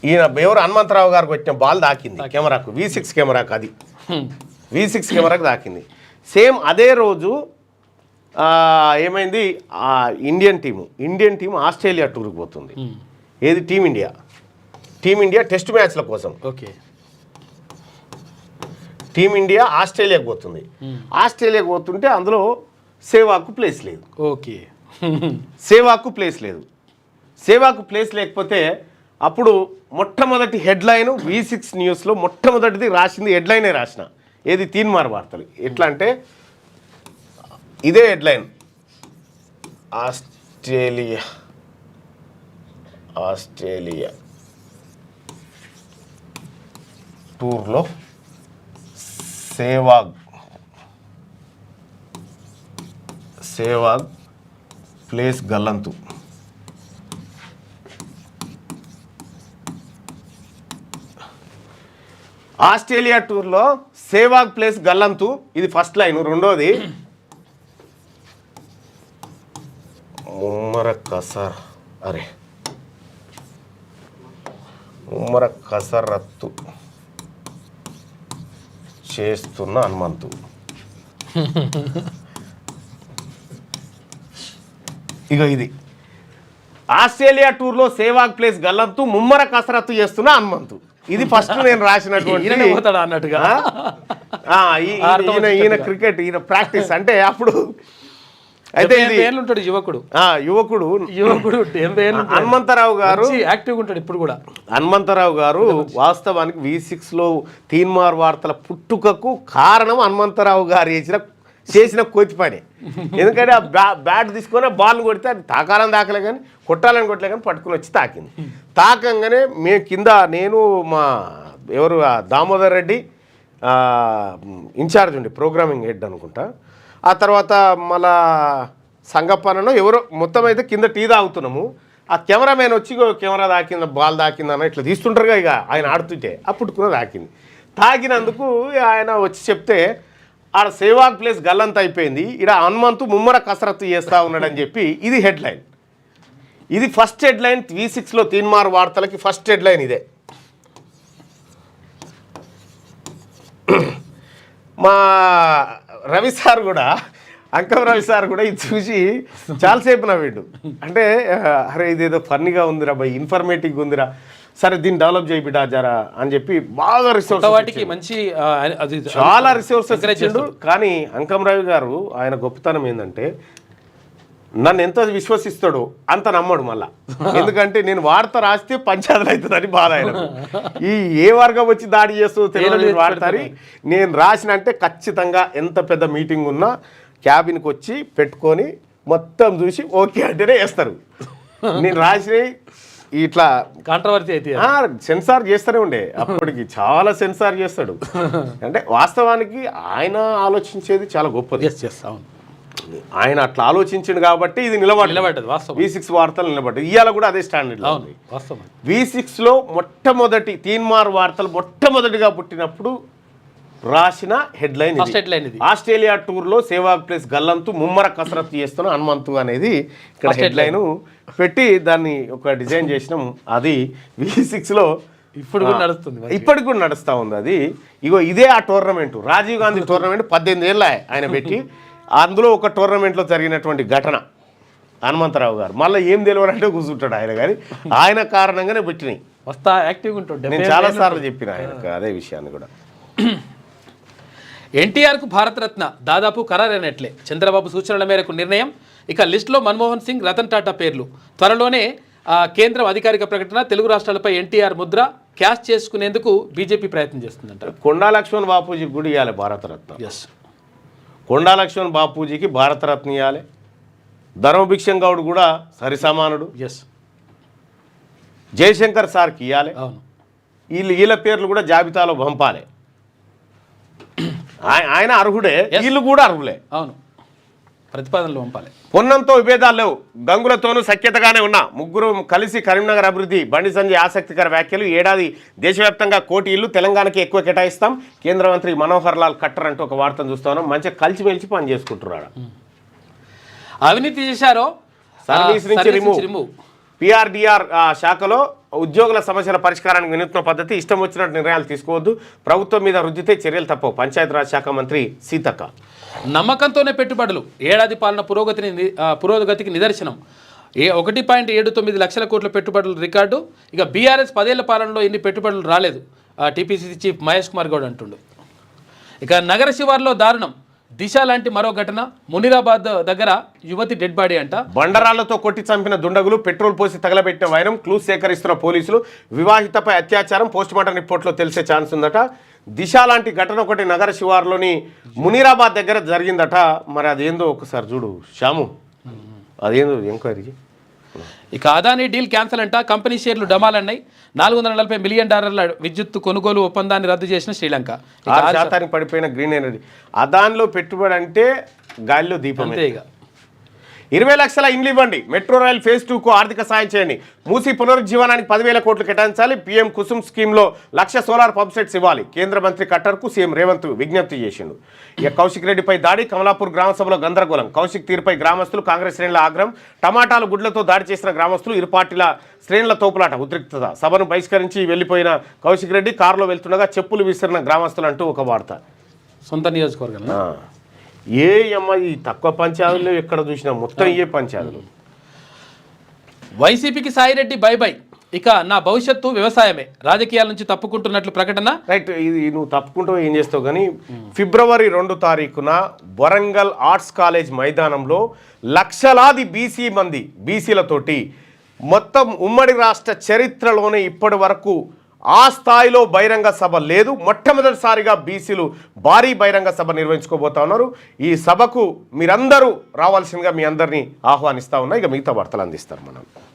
Speaker 1: ఈయన ఎవరు, హనుమంతరావు గారికి వచ్చిన బాల్ తాకింది కెమెరాకు, V6 కెమెరాకు. అది V6 కెమెరాకు తాకింది. సేమ్ అదే రోజు ఏమైంది, ఇండియన్ టీము ఆస్ట్రేలియా టూర్కి పోతుంది. ఏది, టీమిండియా టెస్ట్ మ్యాచ్ల కోసం. టీమిండియా ఆస్ట్రేలియాకి పోతుంది. ఆస్ట్రేలియాకి పోతుంటే అందులో సేవాకు ప్లేస్ లేదు. సేవాకు ప్లేస్ లేకపోతే అప్పుడు మొట్టమొదటి హెడ్లైన్ V6 న్యూస్లో మొట్టమొదటిది రాసింది, హెడ్లైనే రాసిన, ఏది, తీన్మార్ వార్తలు. ఎట్లా అంటే ఇదే హెడ్లైన్, ఆస్ట్రేలియా టూర్లో సేవాగ్ ప్లేస్ గల్లంతు. ఆస్ట్రేలియా టూర్లో సేవాగ్ ప్లేస్ గల్లంతు, ఇది ఫస్ట్ లైన్. రెండోది ముమ్మర కసరత్తు చేస్తున్న హనుమంతు. ఇక ఇది ఆస్ట్రేలియా టూర్లో సేవాగ్ ప్లేస్ గల్లంతు, ముమ్మర కసరత్తు చేస్తున్న హనుమంతు. ఇది ఫస్ట్ నేను రాసినటువంటి
Speaker 2: అన్నట్టుగా
Speaker 1: ఈయన క్రికెట్, ఈయన ప్రాక్టీస్ అంటే అప్పుడు. అయితే
Speaker 2: ఉంటాడు
Speaker 1: యువకుడు
Speaker 2: హనుమంతరావు గారు యాక్టివ్ ఉంటాడు ఇప్పుడు కూడా.
Speaker 1: హనుమంతరావు గారు వాస్తవానికి V6లో తీన్మార్ వార్తల పుట్టుకకు కారణం హనుమంతరావు గారు చేసిన కోతి పని. ఎందుకంటే ఆ బ్యాట్ తీసుకొని బాల్ కొడితే అది తాకాలని తాకలే కానీ కొట్టాలని కొట్టలే కానీ పట్టుకుని వచ్చి తాకింది. తాకంగానే మేము కింద, నేను మా ఎవరు దామోదర్ రెడ్డి ఇన్ఛార్జ్ ఉండి ప్రోగ్రామింగ్ హెడ్ అనుకుంటా, ఆ తర్వాత మళ్ళా సంగప్పనో ఎవరో, మొత్తం అయితే కింద టీ తాగుతున్నాము. ఆ కెమెరామెన్ వచ్చి కెమెరా తాకిందా బాల్ తాకిందన్న ఇట్లా తీస్తుంటారుగా, ఇక ఆయన ఆడుతుంటే ఆ పుట్టుకున్న తాకింది. తాకినందుకు ఆయన వచ్చి చెప్తే ఆడ సేవాగ్ ప్లేస్ గల్లంత అయిపోయింది, ఇక్కడ హనుమంతు ముమ్మర కసరత్తు చేస్తూ ఉన్నాడని చెప్పి ఇది హెడ్లైన్. ఇది ఫస్ట్ హెడ్లైన్ V6లో తీన్మార్ వార్తలకి ఫస్ట్ హెడ్లైన్ ఇదే. మా రవి సార్ కూడా, అంకం రవి సార్ కూడా ఇది చూసి చాలాసేపు నవ్విండు. అంటే అరే ఇదేదో ఫన్నీగా ఉందిరా భయ్, ఇన్ఫర్మేటివ్గా ఉందిరా, సరే దీన్ని డెవలప్ చేయిబిడ్డా జరా అని చెప్పి బాగా
Speaker 2: వాటికి మంచి
Speaker 1: చాలా రిసోర్సెస్ ఇచ్చిండు. కానీ అంకం రవి గారు ఆయన గొప్పతనం ఏంటంటే నన్ను ఎంత విశ్వసిస్తాడో అంత నమ్మడు మళ్ళా. ఎందుకంటే నేను వార్త రాస్తే పంచాయతీలు అవుతుందని బాధ ఆయన. ఏ వర్గం వచ్చి దాడి చేస్తూ తెలియని వాడతారు. నేను రాసిన అంటే ఖచ్చితంగా ఎంత పెద్ద మీటింగ్ ఉన్నా క్యాబిన్కి వచ్చి పెట్టుకొని మొత్తం చూసి ఓకే అంటేనే వేస్తారు. నేను రాసినవి ఇట్లా
Speaker 2: కాంట్రవర్సీ అయితే
Speaker 1: సెన్సార్ చేస్తూనే ఉండే, అప్పటికి చాలా సెన్సార్ చేస్తాడు. అంటే వాస్తవానికి ఆయన ఆలోచించేది చాలా గొప్పది. ఆయన అట్లా ఆలోచించిండు కాబట్టి ఇది నిలబడ్డది. V6 వార్తలు నిలబడ్డది. ఇవాళ కూడా అదే స్టాండర్డ్. V6లో మొట్టమొదటి తీన్మార్ వార్తలు మొట్టమొదటిగా పుట్టినప్పుడు రాసిన హెడ్లైన్ ఆస్ట్రేలియా టూర్లో సేవాగ్ ప్లేస్ గల్లంతు, ముమ్మర కసరత్తు చేస్తున్న హనుమంతు అనేది ఇక్కడ హెడ్లైన్ పెట్టి దాన్ని ఒక డిజైన్ చేసినాం. అది V6లో
Speaker 2: ఇప్పుడు కూడా నడుస్తుంది,
Speaker 1: ఇప్పటికి కూడా నడుస్తూ ఉంది. అది ఇగో ఇదే ఆ టోర్నమెంట్, రాజీవ్ గాంధీ టోర్నమెంట్ 18 ఏళ్ళ ఆయన పెట్టి, అందులో ఒక టోర్నమెంట్లో జరిగినటువంటి ఘటన హనుమంతరావు గారు మళ్ళీ ఏం తెలియనంటే కూర్చుంటాడు ఆయన. కానీ ఆయన కారణంగానే పెట్టినాయి.
Speaker 2: వస్తా యాక్టివ్గా ఉంటాడు.
Speaker 1: నేను చాలాసార్లు చెప్పిన ఆయనకు అదే విషయాన్ని కూడా.
Speaker 2: ఎన్టీఆర్కు భారతరత్న దాదాపు ఖరారైనట్లే. చంద్రబాబు సూచనల మేరకు నిర్ణయం. ఇక లిస్టులో మన్మోహన్ సింగ్, రతన్ టాటా పేర్లు. త్వరలోనే కేంద్రం అధికారిక ప్రకటన. తెలుగు రాష్ట్రాలపై ఎన్టీఆర్ ముద్ర క్యాష్ చేసుకునేందుకు బీజేపీ ప్రయత్నం చేస్తుందంట.
Speaker 1: కొండా లక్ష్మణ్ బాపూజీకి కూడా ఇవ్వాలి భారతరత్న. కొండా లక్ష్మణ్ బాపూజీకి భారతరత్న ఇవ్వాలి. ధర్మభిక్షం గౌడ్ కూడా సరిసమానుడు. జయశంకర్ సార్కి ఇవ్వాలి. వీళ్ళ పేర్లు కూడా జాబితాలో పంపాలి. ఆయన అర్హుడే, వీళ్ళు కూడా అర్హులే.
Speaker 2: అవును, ప్రతిపాదనలు పంపాలి.
Speaker 1: పొన్నంతో విభేదాలు లేవు, గంగులతోనూ సఖ్యతగానే ఉన్నా ముగ్గురు కలిసి కరీంనగర్ అభివృద్ధి. బండి సంజయ్ ఆసక్తికర వ్యాఖ్యలు. ఏడాది దేశవ్యాప్తంగా 1 కోటి ఇళ్లు, తెలంగాణకి ఎక్కువ కేటాయిస్తాం. కేంద్ర మంత్రి మనోహర్ లాల్ ఖట్టర్ అంటూ ఒక వార్తను చూస్తాను. మంచిగా కలిసిమెలిసి పని చేసుకుంటున్నాడు.
Speaker 2: అవినీతి చేశారో
Speaker 1: సర్వీస్ నుంచి రిమూవ్. PRDR శాఖలో ఉద్యోగుల సమస్యల పరిష్కారానికి వినూత్న పద్ధతి. ఇష్టం వచ్చినట్టు నిర్ణయాలు తీసుకోవద్దు. ప్రభుత్వం మీద రుద్దితే చర్యలు తప్పవు. పంచాయతీరాజ్ శాఖ మంత్రి సీతక్క.
Speaker 2: నమ్మకంతోనే పెట్టుబడులు. ఏడాది పాలన పురోగతికి నిదర్శనం. 1.79 లక్షల కోట్ల పెట్టుబడులు రికార్డు. ఇక బీఆర్ఎస్ 10 ఏళ్ల పాలనలో ఇన్ని పెట్టుబడులు రాలేదు. TPCC చీఫ్ మహేష్ కుమార్ గౌడ్ అంటుండు. ఇక నగర శివార్లో దారుణం. దిశ లాంటి మరో ఘటన. మునిరాబాద్ దగ్గర యువతి డెడ్ బాడీ అంట.
Speaker 1: బండరాళ్లతో కొట్టి చంపిన దుండగులు, పెట్రోల్ పోసి తగలబెట్టిన వైరం, క్లూస్ సేకరిస్తున్న పోలీసులు. వివాహితపై అత్యాచారం పోస్టుమార్టం రిపోర్ట్లో తెలిసే ఛాన్స్ ఉందట. దిశ లాంటి ఘటన ఒకటి నగర శివార్లోని మునిరాబాద్ దగ్గర జరిగిందట. మరి అదేందో ఒకసారి చూడు శ్యాము, అదేందో ఎంక్వైరీ.
Speaker 2: ఇక అదానీ డీల్ క్యాన్సల్ అంట. కంపెనీ షేర్లు డమాలన్నాయి. $440 మిలియన్ విద్యుత్ కొనుగోలు ఒప్పందాన్ని రద్దు చేసిన శ్రీలంక.
Speaker 1: 6% పడిపోయిన గ్రీన్ ఎనర్జీ. అదానిలో పెట్టుబడి అంటే గాలిలో దీపం.
Speaker 2: అంతే. ఇక
Speaker 1: 20 లక్షల ఇండ్లు ఇవ్వండి, మెట్రో రైల్ ఫేజ్ 2కు ఆర్థిక సాయం చేయండి, మూసి పునరుజ్జీవనానికి 10,000 కోట్లు కేటాయించాలి, పీఎం కుసుమ్ స్కీమ్లో 1,00,000 సోలార్ పంప్ సెట్స్ ఇవ్వాలి. కేంద్ర మంత్రి ఖట్టర్కు సీఎం రేవంత్ విజ్ఞప్తి చేసిండు. ఇక కౌశిక్ రెడ్డిపై దాడి, కమలాపూర్ గ్రామ సభలో గందరగోళం, కౌశిక్ తీరుపై గ్రామస్తులు, కాంగ్రెస్ శ్రేణుల ఆగ్రహం, టమాటాలు గుడ్లతో దాడి చేసిన గ్రామస్తులు, ఇరు పార్టీల శ్రేణుల తోపులాట, ఉద్రిక్తత. సభను బహిష్కరించి వెళ్లిపోయిన కౌశిక్ రెడ్డి కారులో వెళ్తుండగా చెప్పులు విసిరిన గ్రామస్తులు అంటూ ఒక వార్త.
Speaker 2: సొంత నియోజకవర్గం
Speaker 1: ఏ అమ్మ ఈ తక్కువ పంచాయతీలు ఎక్కడ చూసినా మొత్తం ఏ పంచాయతీలు.
Speaker 2: వైసీపీకి సాయిరెడ్డి బై బై, ఇక నా భవిష్యత్తు వ్యవసాయమే, రాజకీయాల నుంచి తప్పుకుంటున్నట్లు ప్రకటన.
Speaker 1: రైట్, ఇది నువ్వు తప్పుకుంటూ ఏం చేస్తావు కానీ ఫిబ్రవరి 2 తారీఖున వరంగల్ ఆర్ట్స్ కాలేజ్ మైదానంలో లక్షలాది బీసీలతోటి మొత్తం ఉమ్మడి రాష్ట్ర చరిత్రలోనే ఇప్పటి వరకు ఆ స్థాయిలో బహిరంగ సభ లేదు. మొట్టమొదటిసారిగా బీసీలు భారీ బహిరంగ సభ నిర్వహించుకోబోతా ఉన్నారు. ఈ సభకు మీరందరూ రావాల్సిందిగా మీ అందరినీ ఆహ్వానిస్తా ఉన్నా. ఇక మిగతా వార్తలు అందిస్తారు మనం.